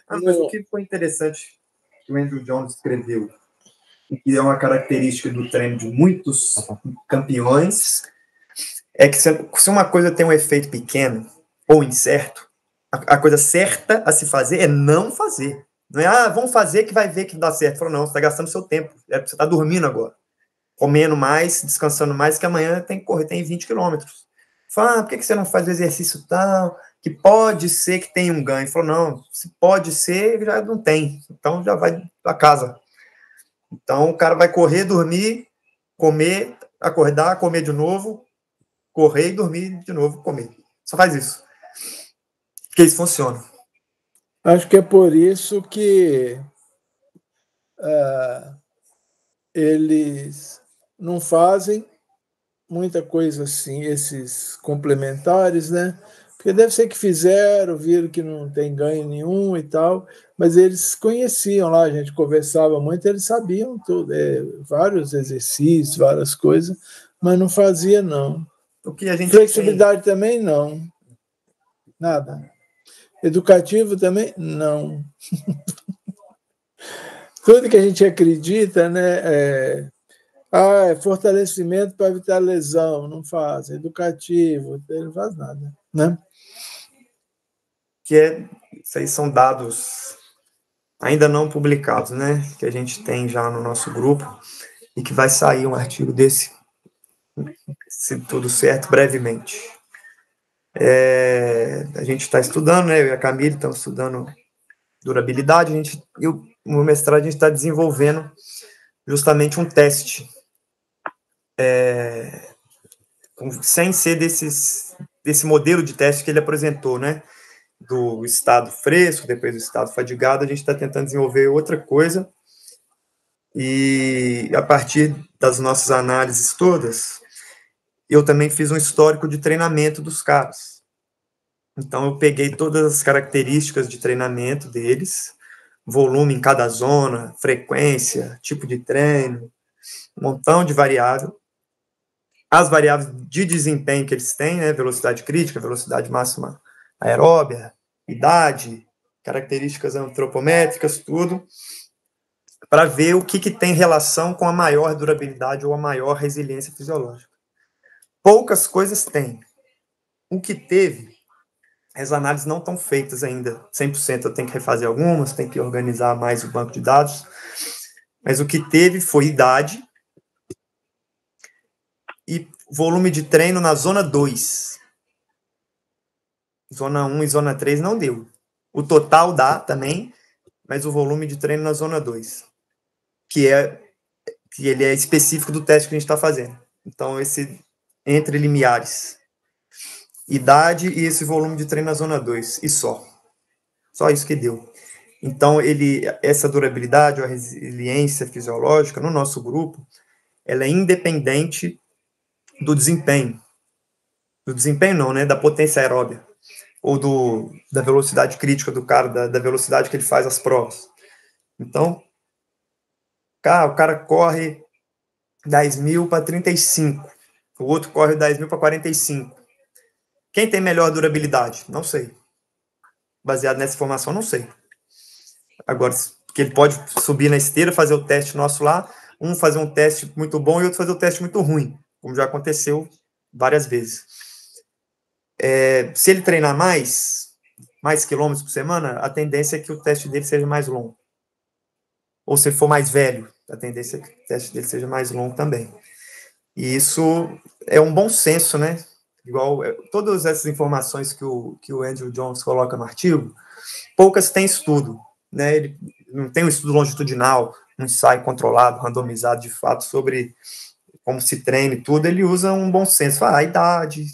Mas o que foi interessante que o Andrew Jones escreveu, que é uma característica do treino de muitos campeões, é que se uma coisa tem um efeito pequeno ou incerto, a coisa certa a se fazer é não fazer. Não é, vamos fazer que vai ver que dá certo. Falou, não, você está gastando seu tempo. Você está dormindo agora. Comendo mais, descansando mais, que amanhã tem que correr, tem 20 quilômetros. Fala, por que você não faz o exercício tal? Que pode ser que tenha um ganho. Falou, não, se pode ser, já não tem. Então já vai para casa. Então o cara vai correr, dormir, comer, acordar, comer de novo, correr e dormir de novo, comer. Só faz isso. Porque isso funciona. Acho que é por isso que eles não fazem muita coisa assim, esses complementares, né? Porque deve ser que fizeram, viram que não tem ganho nenhum e tal, mas eles conheciam lá, a gente conversava muito, eles sabiam tudo, vários exercícios, várias coisas, mas não fazia, não. O que a gente Flexibilidade também, não. Nada. Educativo também, não. Tudo que a gente acredita, né? É fortalecimento para evitar lesão, não faz. Educativo, não faz nada, né? Isso aí são dados ainda não publicados, né? Que a gente tem já no nosso grupo e que vai sair um artigo desse, se tudo certo, brevemente. A gente está estudando, né? Eu e a Camille estamos estudando durabilidade. No mestrado a gente está desenvolvendo justamente um teste sem ser desse modelo de teste que ele apresentou, né? Do estado fresco, depois do estado fadigado, a gente está tentando desenvolver outra coisa. E a partir das nossas análises todas, eu também fiz um histórico de treinamento dos caras. Então, eu peguei todas as características de treinamento deles, volume em cada zona, frequência, tipo de treino, um montão de variável. As variáveis de desempenho que eles têm, né, velocidade crítica, velocidade máxima aeróbia, idade, características antropométricas, tudo, para ver o que tem relação com a maior durabilidade ou a maior resiliência fisiológica. Poucas coisas têm. O que teve, as análises não estão feitas ainda 100%, eu tenho que refazer algumas, tenho que organizar mais o banco de dados, mas o que teve foi idade e volume de treino na zona 2. Zona 1 e zona 3 não deu. O total dá também, mas o volume de treino na zona 2, que ele é específico do teste que a gente está fazendo. Então, esse entre limiares, idade e esse volume de treino na zona 2, e só. Só isso que deu. Então, essa durabilidade ou a resiliência fisiológica, no nosso grupo, ela é independente do desempenho. Do desempenho não, né? Da potência aeróbia. Ou da velocidade crítica do cara, da velocidade que ele faz as provas. Então, o cara corre 10.000 para 35. O outro corre 10.000 para 45. Quem tem melhor durabilidade? Não sei. Baseado nessa informação, não sei. Agora, que ele pode subir na esteira, fazer o teste nosso lá, um fazer um teste muito bom e outro fazer um teste muito ruim, como já aconteceu várias vezes. Se ele treinar mais quilômetros por semana, a tendência é que o teste dele seja mais longo. Ou se ele for mais velho, a tendência é que o teste dele seja mais longo também. E isso é um bom senso, né? Igual todas essas informações que o Andrew Jones coloca no artigo, poucas têm estudo, né? Ele não tem um estudo longitudinal, um ensaio controlado, randomizado de fato sobre como se treina e tudo. Ele usa um bom senso, a idade,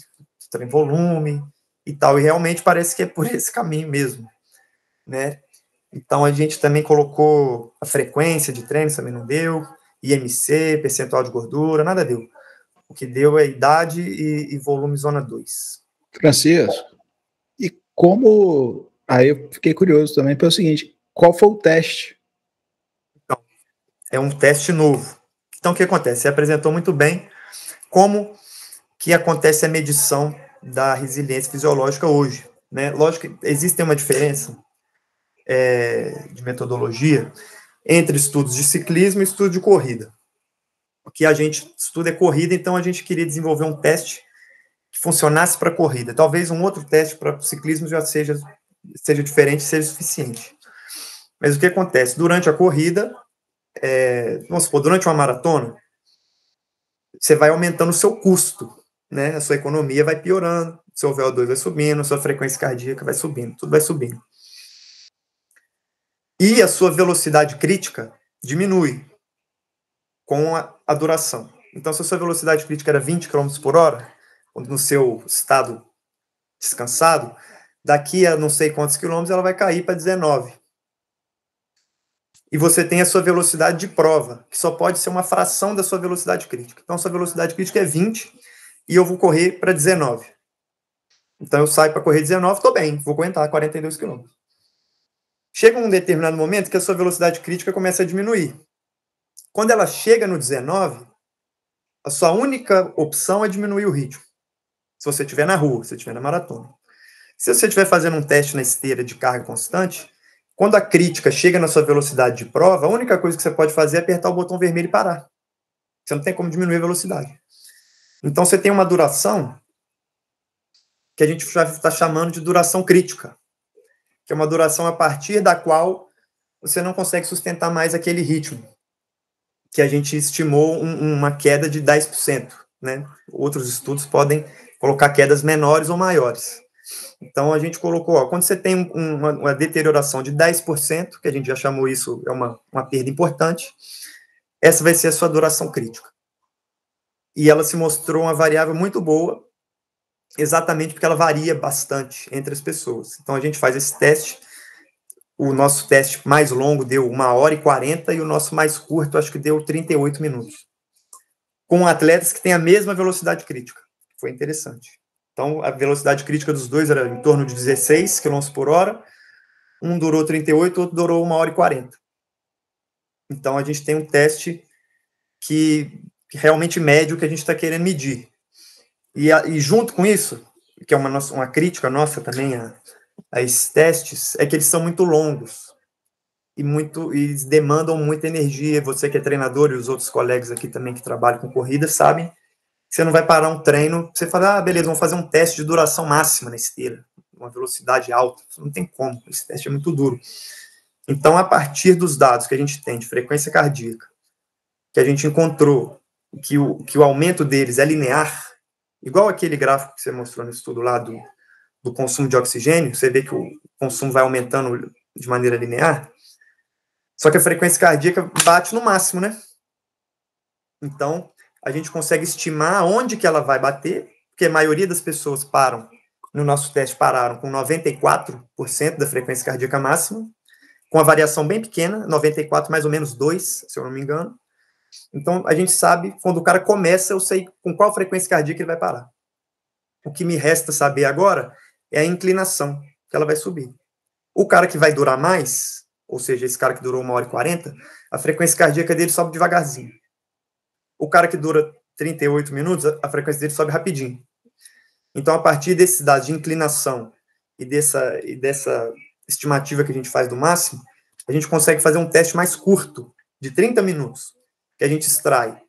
treino volume e tal, e realmente parece que é por esse caminho mesmo, né? Então a gente também colocou a frequência de treino, também não deu, IMC, percentual de gordura, nada deu. O que deu é idade e volume zona 2. Francisco, e como... Aí eu fiquei curioso também pelo seguinte, qual foi o teste? Então, é um teste novo. Então, o que acontece? Você apresentou muito bem como que acontece a medição da resiliência fisiológica hoje, né? Lógico que existe uma diferença de metodologia entre estudos de ciclismo e estudo de corrida. O que a gente estuda é corrida, então a gente queria desenvolver um teste que funcionasse para corrida. Talvez um outro teste para ciclismo já seja diferente, seja suficiente. Mas o que acontece? Durante a corrida, vamos supor, durante uma maratona, você vai aumentando o seu custo, né? A sua economia vai piorando, seu VO2 vai subindo, a sua frequência cardíaca vai subindo, tudo vai subindo. E a sua velocidade crítica diminui com a duração. Então, se a sua velocidade crítica era 20 km por hora, no seu estado descansado, daqui a não sei quantos quilômetros ela vai cair para 19. E você tem a sua velocidade de prova, que só pode ser uma fração da sua velocidade crítica. Então, a sua velocidade crítica é 20 e eu vou correr para 19. Então, eu saio para correr 19, estou bem, vou aguentar 42 km. Chega um determinado momento que a sua velocidade crítica começa a diminuir. Quando ela chega no 19, a sua única opção é diminuir o ritmo. Se você estiver na rua, se você estiver na maratona. Se você estiver fazendo um teste na esteira de carga constante, quando a crítica chega na sua velocidade de prova, a única coisa que você pode fazer é apertar o botão vermelho e parar. Você não tem como diminuir a velocidade. Então, você tem uma duração que a gente já está chamando de duração crítica, que é uma duração a partir da qual você não consegue sustentar mais aquele ritmo, que a gente estimou uma queda de 10%. Né? Outros estudos podem colocar quedas menores ou maiores. Então, a gente colocou, quando você tem uma deterioração de 10%, que a gente já chamou isso, é uma perda importante, essa vai ser a sua duração crítica. E ela se mostrou uma variável muito boa, exatamente porque ela varia bastante entre as pessoas. Então, a gente faz esse teste, o nosso teste mais longo deu 1h40 e o nosso mais curto, acho que deu 38 minutos. Com atletas que têm a mesma velocidade crítica. Foi interessante. Então, a velocidade crítica dos dois era em torno de 16 km por hora. Um durou 38, o outro durou 1h40. Então, a gente tem um teste que realmente mede o que a gente está querendo medir. E junto com isso, que é uma crítica nossa também a esses testes, é que eles são muito longos. E eles demandam muita energia. Você que é treinador e os outros colegas aqui também que trabalham com corrida sabem que você não vai parar um treino, você fala, beleza, vamos fazer um teste de duração máxima na esteira, uma velocidade alta. Não tem como, esse teste é muito duro. Então, a partir dos dados que a gente tem de frequência cardíaca, que a gente encontrou que o aumento deles é linear, igual aquele gráfico que você mostrou no estudo lá do consumo de oxigênio, você vê que o consumo vai aumentando de maneira linear, só que a frequência cardíaca bate no máximo, né? Então, a gente consegue estimar onde que ela vai bater, porque a maioria das pessoas no nosso teste pararam com 94% da frequência cardíaca máxima, com a variação bem pequena, 94 mais ou menos 2, se eu não me engano. Então, a gente sabe, quando o cara começa, eu sei com qual frequência cardíaca ele vai parar. O que me resta saber agora é a inclinação, que ela vai subir. O cara que vai durar mais, ou seja, esse cara que durou 1h40, a frequência cardíaca dele sobe devagarzinho. O cara que dura 38 minutos, a frequência dele sobe rapidinho. Então, a partir desses dados de inclinação e dessa estimativa que a gente faz do máximo, a gente consegue fazer um teste mais curto, de 30 minutos, que a gente extrai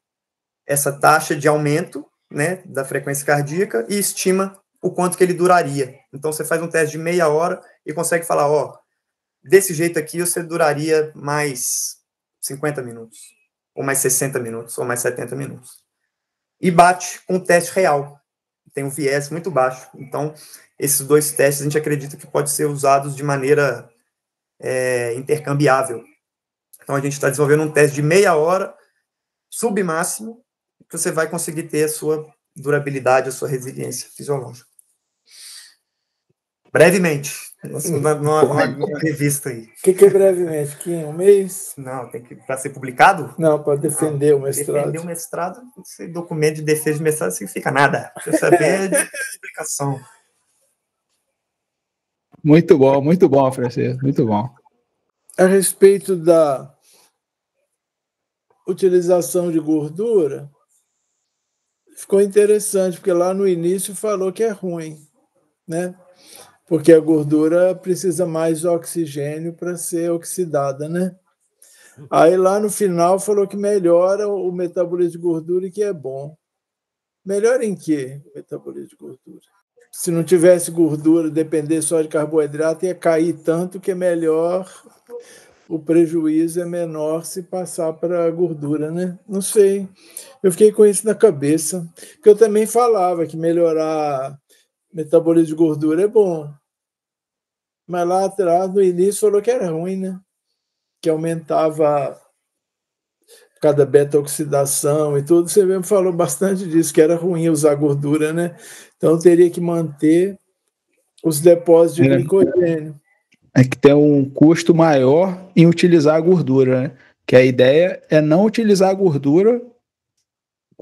essa taxa de aumento, né, da frequência cardíaca e estima o quanto que ele duraria. Então, você faz um teste de meia hora e consegue falar, desse jeito aqui você duraria mais 50 minutos, ou mais 60 minutos, ou mais 70 minutos. E bate com o teste real. Tem um viés muito baixo. Então, esses dois testes a gente acredita que pode ser usados de maneira intercambiável. Então, a gente está desenvolvendo um teste de meia hora, submáximo, que você vai conseguir ter a sua durabilidade, a sua resiliência fisiológica. Brevemente, numa revista aí. O que é brevemente? Que um mês? Não, tem que para ser publicado? Não, para defender o mestrado. Defender o mestrado, esse documento de defesa de mestrado não significa nada. Precisa saber de explicação. Muito bom, Francisco, muito bom. A respeito da utilização de gordura, ficou interessante, porque lá no início falou que é ruim, né? Porque a gordura precisa mais de oxigênio para ser oxidada, né? Aí lá no final falou que melhora o metabolismo de gordura e que é bom. Melhora em quê o metabolismo de gordura? Se não tivesse gordura, depender só de carboidrato, ia cair tanto que é melhor, o prejuízo é menor se passar para a gordura, né? Não sei. Eu fiquei com isso na cabeça. Porque eu também falava que melhorar metabolismo de gordura é bom. Mas lá atrás, no início, falou que era ruim, né? Que aumentava por causa da beta-oxidação e tudo. Você mesmo falou bastante disso, que era ruim usar gordura, né? Então, teria que manter os depósitos de glicogênio. É que tem um custo maior em utilizar a gordura, né? Que a ideia é não utilizar a gordura,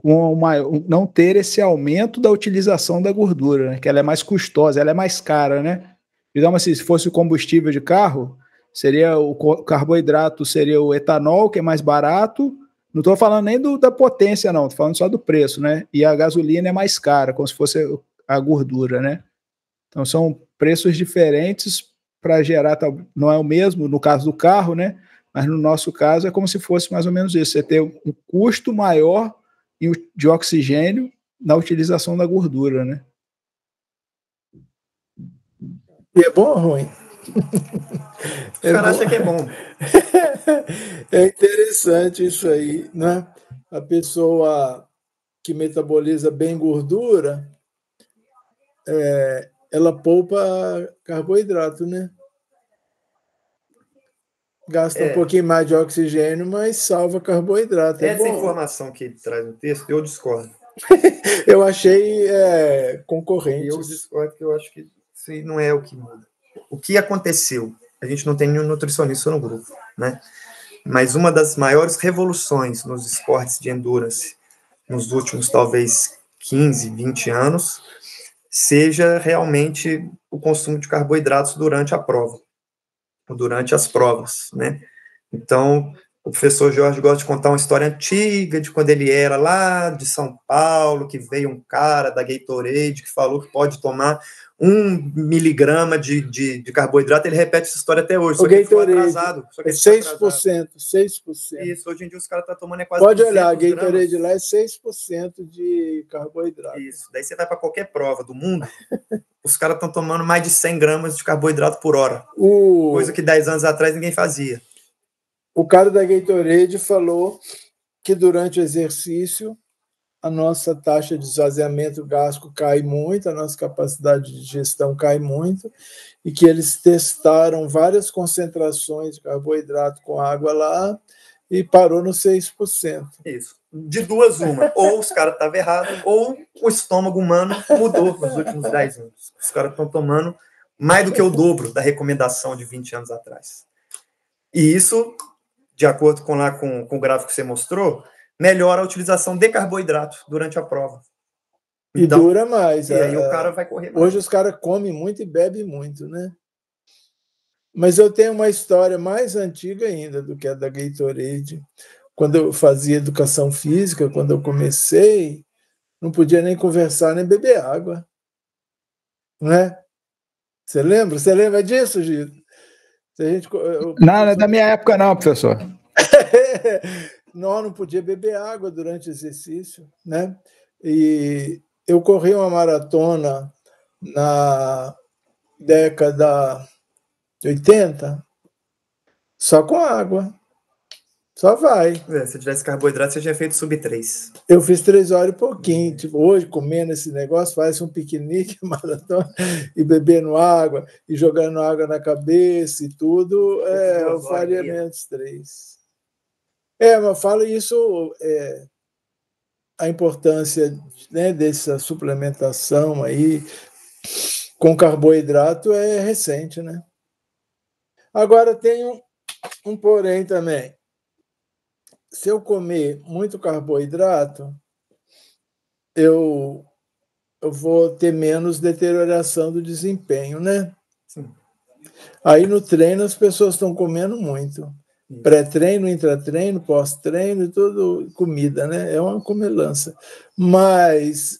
não ter esse aumento da utilização da gordura, né? Que ela é mais custosa, ela é mais cara, né? Digamos assim, se fosse o combustível de carro, seria o carboidrato, seria o etanol, que é mais barato. Não estou falando nem da potência, não, estou falando só do preço, né? E a gasolina é mais cara, como se fosse a gordura, né? Então são preços diferentes para gerar, não é o mesmo no caso do carro, né? Mas no nosso caso é como se fosse mais ou menos isso. Você ter um custo maior de oxigênio na utilização da gordura, né? E é bom ou ruim? O cara acha que é bom. É interessante isso aí, né? A pessoa que metaboliza bem gordura, ela poupa carboidrato, né? Gasta um pouquinho mais de oxigênio, mas salva carboidrato. Essa bom. Informação que ele traz no texto, eu discordo. Eu achei concorrente. Eu discordo, que eu acho que isso não é o que muda. O que aconteceu? A gente não tem nenhum nutricionista no grupo, né? Mas uma das maiores revoluções nos esportes de endurance nos últimos, talvez, 15, 20 anos, seja realmente o consumo de carboidratos durante a prova, ou durante as provas, né? Então, o professor Jorge gosta de contar uma história antiga de quando ele era lá de São Paulo, que veio um cara da Gatorade que falou que pode tomar 1 miligrama de carboidrato. Ele repete essa história até hoje, só que ele ficou atrasado. Só que 6%. Isso, hoje em dia os caras estão tomando quase Pode olhar, a Gatorade gramas. lá é 6% de carboidrato. Isso, daí você vai para qualquer prova do mundo, os caras estão tomando mais de 100 gramas de carboidrato por hora. Coisa que 10 anos atrás ninguém fazia. O cara da Gatorade falou que durante o exercício a nossa taxa de esvaziamento gástrico cai muito, a nossa capacidade de digestão cai muito, e que eles testaram várias concentrações de carboidrato com água lá e parou no 6%. Isso. De duas, uma. Ou os caras estavam errados, ou o estômago humano mudou nos últimos 10 anos. Os caras estão tomando mais do que o dobro da recomendação de 20 anos atrás. E isso, de acordo com o gráfico que você mostrou, melhora a utilização de carboidrato durante a prova. Então, e dura mais. E aí o cara vai correr mais. Hoje os caras comem muito e bebem muito, né? Mas eu tenho uma história mais antiga ainda do que a da Gatorade. Quando eu fazia educação física, quando eu comecei, não podia nem conversar, nem beber água. Não é? Você lembra? Você lembra disso, Gito? Não é da minha época não, professor. Não podia beber água durante o exercício, né? E eu corri uma maratona na década de 80 só com água. Só vai. Se tivesse carboidrato, você tinha feito sub 3. Eu fiz 3 horas e pouquinho. Tipo, hoje, comendo esse negócio, faz um piquenique, maratona, e bebendo água, e jogando água na cabeça e tudo, eu faria menos 3. Mas fala isso, a importância, né, dessa suplementação aí com carboidrato é recente, né? Agora tem um porém também. Se eu comer muito carboidrato, eu vou ter menos deterioração do desempenho, né? Sim. Aí no treino as pessoas estão comendo muito. Pré-treino, intratreino, pós-treino, tudo comida, né? É uma comilança. Mas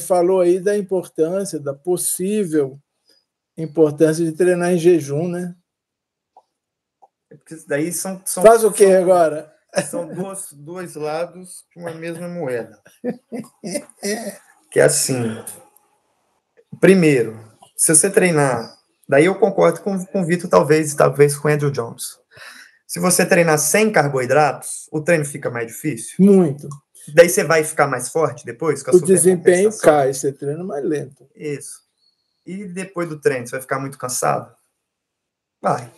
falou aí da importância, da possível importância de treinar em jejum, né? Porque daí Faz o que agora? São dois lados de uma mesma moeda. Que é assim. Primeiro, se você treinar... Daí eu concordo com o Vitor, talvez com o Andrew Jones. Se você treinar sem carboidratos, o treino fica mais difícil? Muito. Daí você vai ficar mais forte depois? O desempenho cai, você treina mais lento. Isso. E depois do treino, você vai ficar muito cansado? Vai.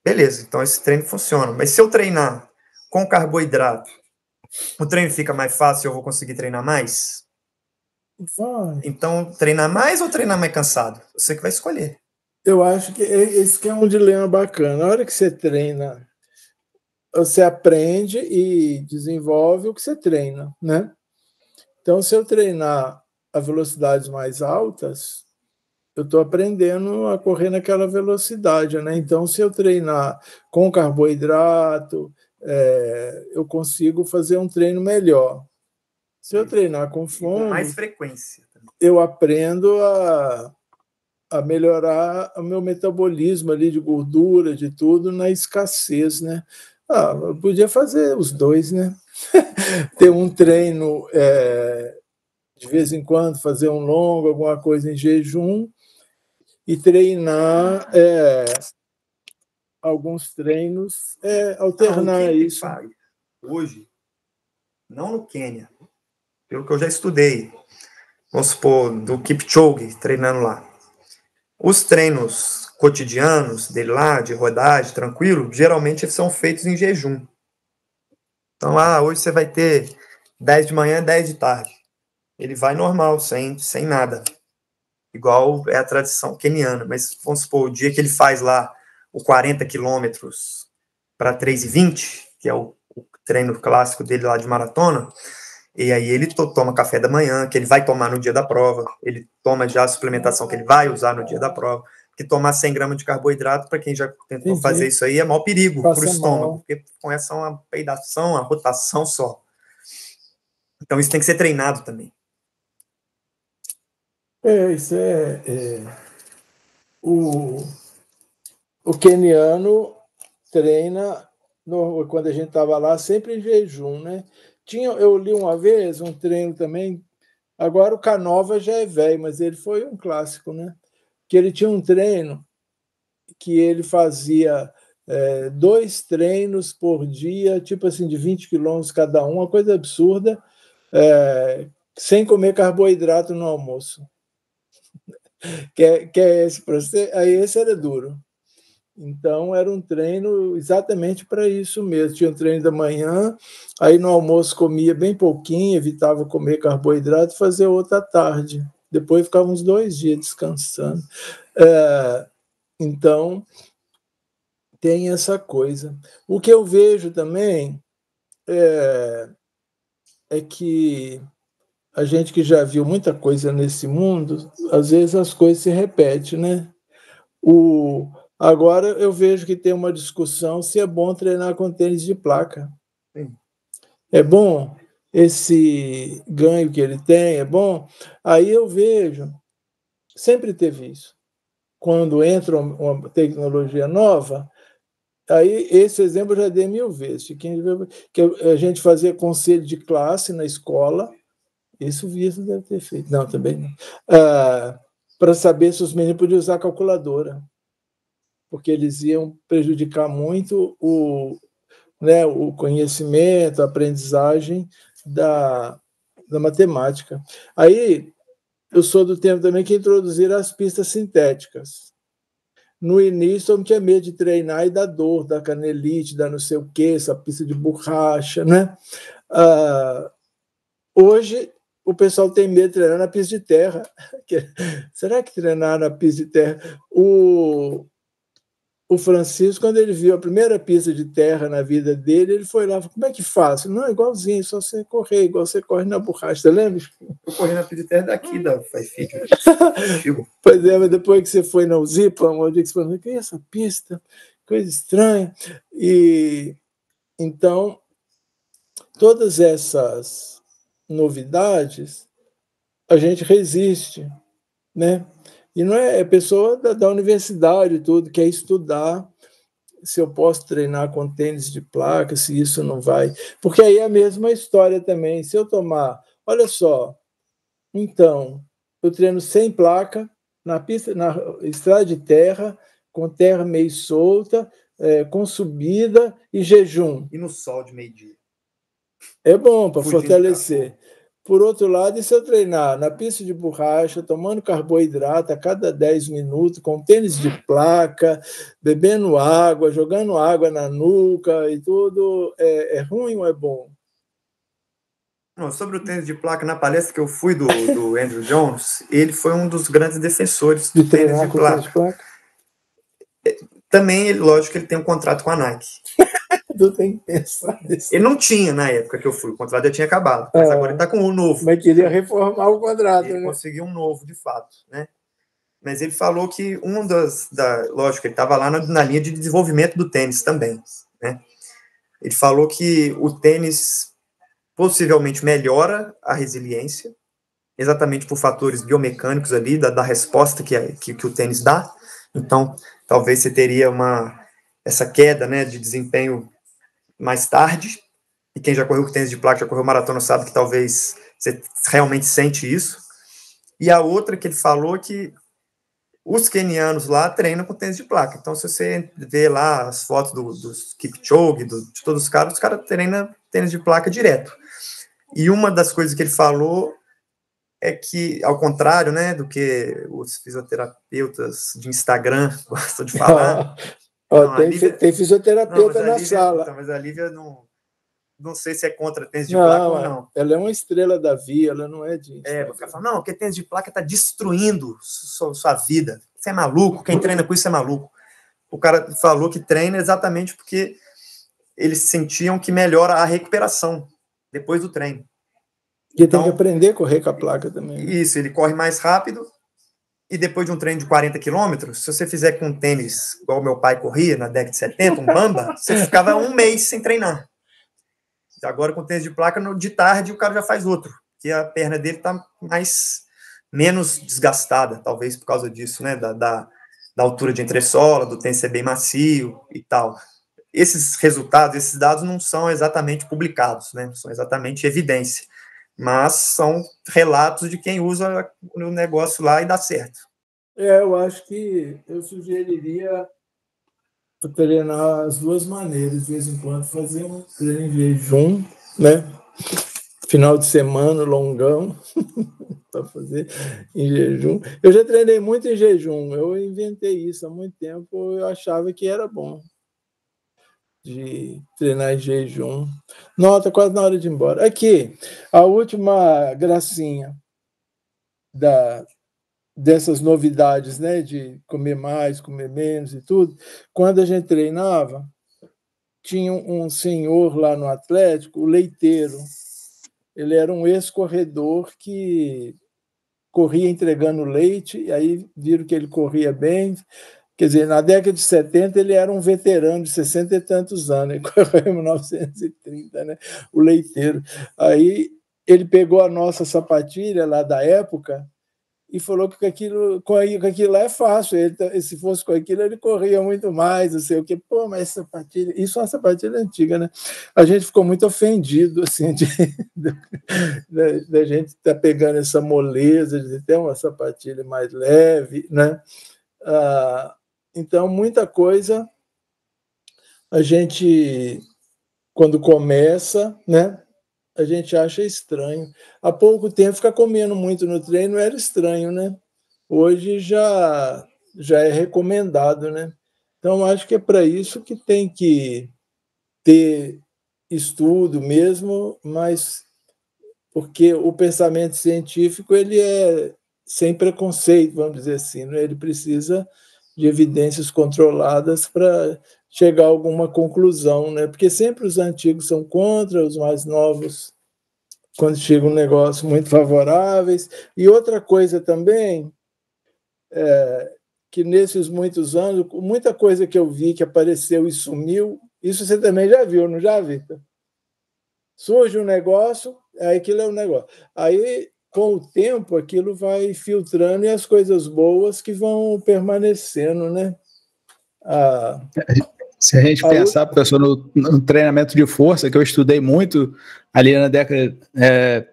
Beleza, então esse treino funciona. Mas se eu treinar com carboidrato, o treino fica mais fácil e eu vou conseguir treinar mais? Vai. Então, treinar mais ou treinar mais cansado? Você que vai escolher. Eu acho que esse que é um dilema bacana. Na hora que você treina, você aprende e desenvolve o que você treina, né? Então, se eu treinar a velocidades mais altas, eu estou aprendendo a correr naquela velocidade, né? Então, se eu treinar com carboidrato, eu consigo fazer um treino melhor. Se eu treinar com fome, com mais frequência, eu aprendo a melhorar o meu metabolismo ali de gordura, de tudo, na escassez, né? Eu podia fazer os dois, né? ter um treino de vez em quando, fazer um longo, alguma coisa em jejum, e treinar alguns treinos, alternar isso. Hoje, não no Quênia, pelo que eu já estudei, vamos supor, do Kipchoge, treinando lá. Os treinos cotidianos dele lá, de rodagem, tranquilo, geralmente eles são feitos em jejum. Então, hoje você vai ter 10 de manhã, 10 de tarde. Ele vai normal, sem nada. Igual é a tradição queniana. Mas, vamos supor, o dia que ele faz lá o 40 quilômetros para 3:20, que é o treino clássico dele lá de maratona, e aí ele toma café da manhã, que ele vai tomar no dia da prova, ele toma já a suplementação que ele vai usar no dia da prova, porque tomar 100 gramas de carboidrato, para quem já tentou fazer isso aí, é maior perigo para o estômago, porque começa uma peidação, uma rotação só. Então isso tem que ser treinado também. Isso o queniano treina, quando a gente estava lá, sempre em jejum, né? Eu li uma vez um treino também, agora o Canova já é velho, mas ele foi um clássico, né? Que ele tinha um treino que ele fazia 2 treinos por dia, tipo assim, de 20 quilômetros cada um, uma coisa absurda, sem comer carboidrato no almoço. Que é esse processo? Aí esse era duro. Então, era um treino exatamente para isso mesmo. Tinha um treino da manhã, aí no almoço comia bem pouquinho, evitava comer carboidrato, fazia outra à tarde. Depois ficava uns 2 dias descansando. Então, tem essa coisa. O que eu vejo também é que a gente que já viu muita coisa nesse mundo, às vezes as coisas se repetem, né? Agora eu vejo que tem uma discussão se é bom treinar com tênis de placa. Sim. É bom esse ganho que ele tem, é bom? Aí eu vejo, sempre teve isso. Quando entra uma tecnologia nova, aí esse exemplo eu já dei 1000 vezes. Que a gente fazia conselho de classe na escola, isso o Vitor deve ter feito. Não, também não. Para saber se os meninos podiam usar calculadora, porque eles iam prejudicar muito o conhecimento, a aprendizagem da matemática. Aí, eu sou do tempo também que introduziram as pistas sintéticas. No início, eu não tinha medo de treinar e dar dor, dar canelite, dar não sei o quê, essa pista de borracha, né? Hoje, o pessoal tem medo de treinar na pista de terra. Será que treinar na pista de terra? O Francisco, quando ele viu a primeira pista de terra na vida dele, ele foi lá e falou: como é que faz? Não, é igualzinho, só você correr, igual você corre na borracha. Você lembra? Eu corri na pista de terra daqui, da FiFi. Pois é, mas depois que você foi na Uzipa, um dia que você falou: que é essa pista? Coisa estranha. E então, todas essas novidades, a gente resiste, né? E não é pessoa da universidade, tudo, quer estudar se eu posso treinar com tênis de placa, se isso não vai. Porque aí é a mesma história também. Se eu tomar, olha só, então, eu treino sem placa, na pista, na estrada de terra, com terra meio solta, com subida e jejum. E no sol de meio-dia. É bom para fortalecer. Por outro lado, e se eu treinar na pista de borracha, tomando carboidrato a cada 10 minutos, com tênis de placa, bebendo água, jogando água na nuca e tudo, é ruim ou é bom? Não, sobre o tênis de placa, na palestra que eu fui do Andrew Jones, ele foi um dos grandes defensores do tênis de placa. Também, lógico, ele tem um contrato com a Nike. Tu tem que pensar nisso. Ele não tinha na época que eu fui, o contrato já tinha acabado, mas agora ele está com um novo. Mas queria reformar o contrato, ele né? Conseguiu um novo, de fato, né? Mas ele falou que lógico, ele estava lá na linha de desenvolvimento do tênis também, né? Ele falou que o tênis possivelmente melhora a resiliência, exatamente por fatores biomecânicos ali, da resposta que o tênis dá. Então, talvez você teria essa queda, né, de desempenho mais tarde, e quem já correu com tênis de placa, já correu maratona, sabe que talvez você realmente sente isso. E a outra que ele falou que os quenianos lá treinam com tênis de placa. Então, se você vê lá as fotos dos Kipchoge, de todos os caras treinam tênis de placa direto. E uma das coisas que ele falou é que, ao contrário, né, do que os fisioterapeutas de Instagram gostam de falar... Tem fisioterapeuta na sala. Então, mas a Lívia não sei se é contra tênis de placa ou não. Ela é uma estrela da via, ela não é de... Vou ficar falando, não, porque tênis de placa está destruindo sua vida. Você é maluco, quem treina com isso é maluco. O cara falou que treina exatamente porque eles sentiam que melhora a recuperação depois do treino. E então, tem que aprender a correr com a placa também. Isso, ele corre mais rápido e depois de um treino de 40 quilômetros, se você fizer com um tênis igual meu pai corria na década de 70, um Bamba, você ficava um mês sem treinar. Agora, com tênis de placa, de tarde, o cara já faz outro, que a perna dele está menos desgastada, talvez por causa disso, né? Da altura de entressola, do tênis ser bem macio e tal. Esses resultados, esses dados não são exatamente publicados, né? Não são exatamente evidência, mas são relatos de quem usa o negócio lá e dá certo. Eu acho que eu sugeriria treinar as duas maneiras, de vez em quando fazer um treino em jejum, né? Final de semana, longão, para fazer em jejum. Eu já treinei muito em jejum, eu inventei isso há muito tempo, eu achava que era bom de treinar em jejum. Não, está quase na hora de ir embora. Aqui, a última gracinha dessas novidades, né, de comer mais, comer menos e tudo. Quando a gente treinava, tinha um senhor lá no Atlético, o Leiteiro. Ele era um ex-corredor que corria entregando leite, e aí viram que ele corria bem. Quer dizer, na década de 70, ele era um veterano de 60 e tantos anos, ele correu em 1930, né? O Leiteiro. Aí ele pegou a nossa sapatilha lá da época e falou que com aquilo lá é fácil. Ele, se fosse com aquilo, ele corria muito mais, não sei o quê. Pô, mas sapatilha... Isso é uma sapatilha antiga, né? A gente ficou muito ofendido, assim, da gente estar pegando essa moleza de ter uma sapatilha mais leve, né? Então, muita coisa a gente, quando começa, né? A gente acha estranho. Há pouco tempo, ficar comendo muito no treino era estranho, né? Hoje já é recomendado, né? Então, acho que é para isso que tem que ter estudo mesmo, mas porque o pensamento científico ele é sem preconceito, vamos dizer assim, né? Ele precisa de evidências controladas para chegar a alguma conclusão, né? Porque sempre os antigos são contra, os mais novos, quando chega um negócio, muito favoráveis. E outra coisa também, que nesses muitos anos, muita coisa que eu vi que apareceu e sumiu, isso você também já viu, não já, Vitor? Surge um negócio, aí aquilo é um negócio. Aí, com o tempo, aquilo vai filtrando e as coisas boas que vão permanecendo, né? Se a gente pensar, professor, no treinamento de força, que eu estudei muito ali na década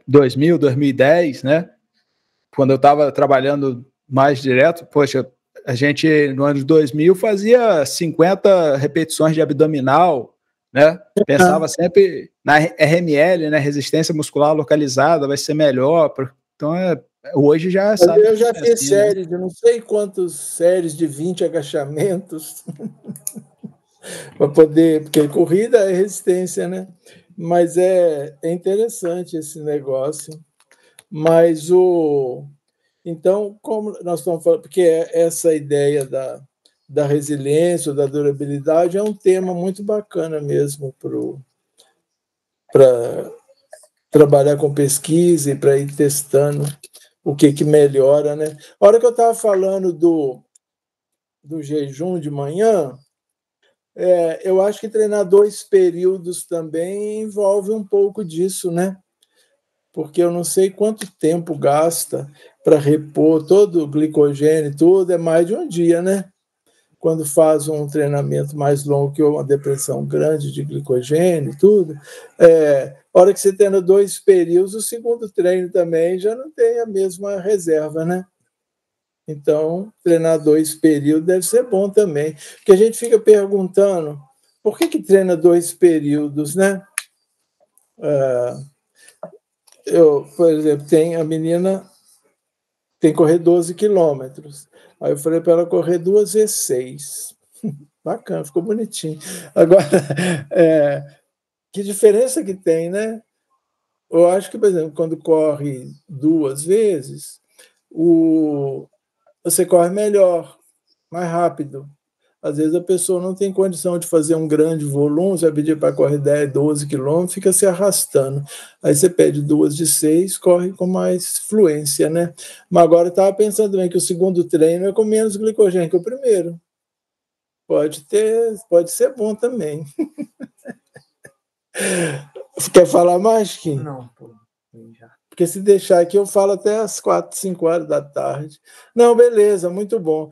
2000, 2010, né? Quando eu estava trabalhando mais direto, poxa, a gente no ano de 2000 fazia 50 repetições de abdominal, né? Pensava sempre na RML, né? Resistência muscular localizada, vai ser melhor. Então, hoje já sabe. Eu já fiz série de não sei quantas séries de 20 agachamentos para poder, porque corrida é resistência, né? Mas é interessante esse negócio. Mas então, como nós estamos falando, porque essa ideia da resiliência, da durabilidade, é um tema muito bacana mesmo para trabalhar com pesquisa e para ir testando o que melhora, né? A hora que eu estava falando do jejum de manhã, eu acho que treinar 2 períodos também envolve um pouco disso, né? Porque eu não sei quanto tempo gasta para repor todo o glicogênio, tudo, é mais de um dia, né? quando faz um treinamento mais longo, que é uma depressão grande de glicogênio e tudo, a hora que você treina 2 períodos, o segundo treino também já não tem a mesma reserva, né? Então, treinar 2 períodos deve ser bom também. Porque a gente fica perguntando, por que treina 2 períodos, né? Por exemplo, a menina tem que correr 12 quilômetros. Aí eu falei para ela correr 2 vezes 6. Bacana, ficou bonitinho. Agora, que diferença que tem, né? Eu acho que, por exemplo, quando corre 2 vezes, você corre melhor, mais rápido. Às vezes a pessoa não tem condição de fazer um grande volume, você vai pedir para correr 10, 12 quilômetros, fica se arrastando. Aí você pede 2 de 6, corre com mais fluência, né? Mas agora eu estava pensando também que o segundo treino é com menos glicogênio que o primeiro. Pode ser bom também. Quer falar mais, Kim? Não, pô, já. Porque se deixar aqui, eu falo até às 4, 5 horas da tarde. Não, beleza, muito bom.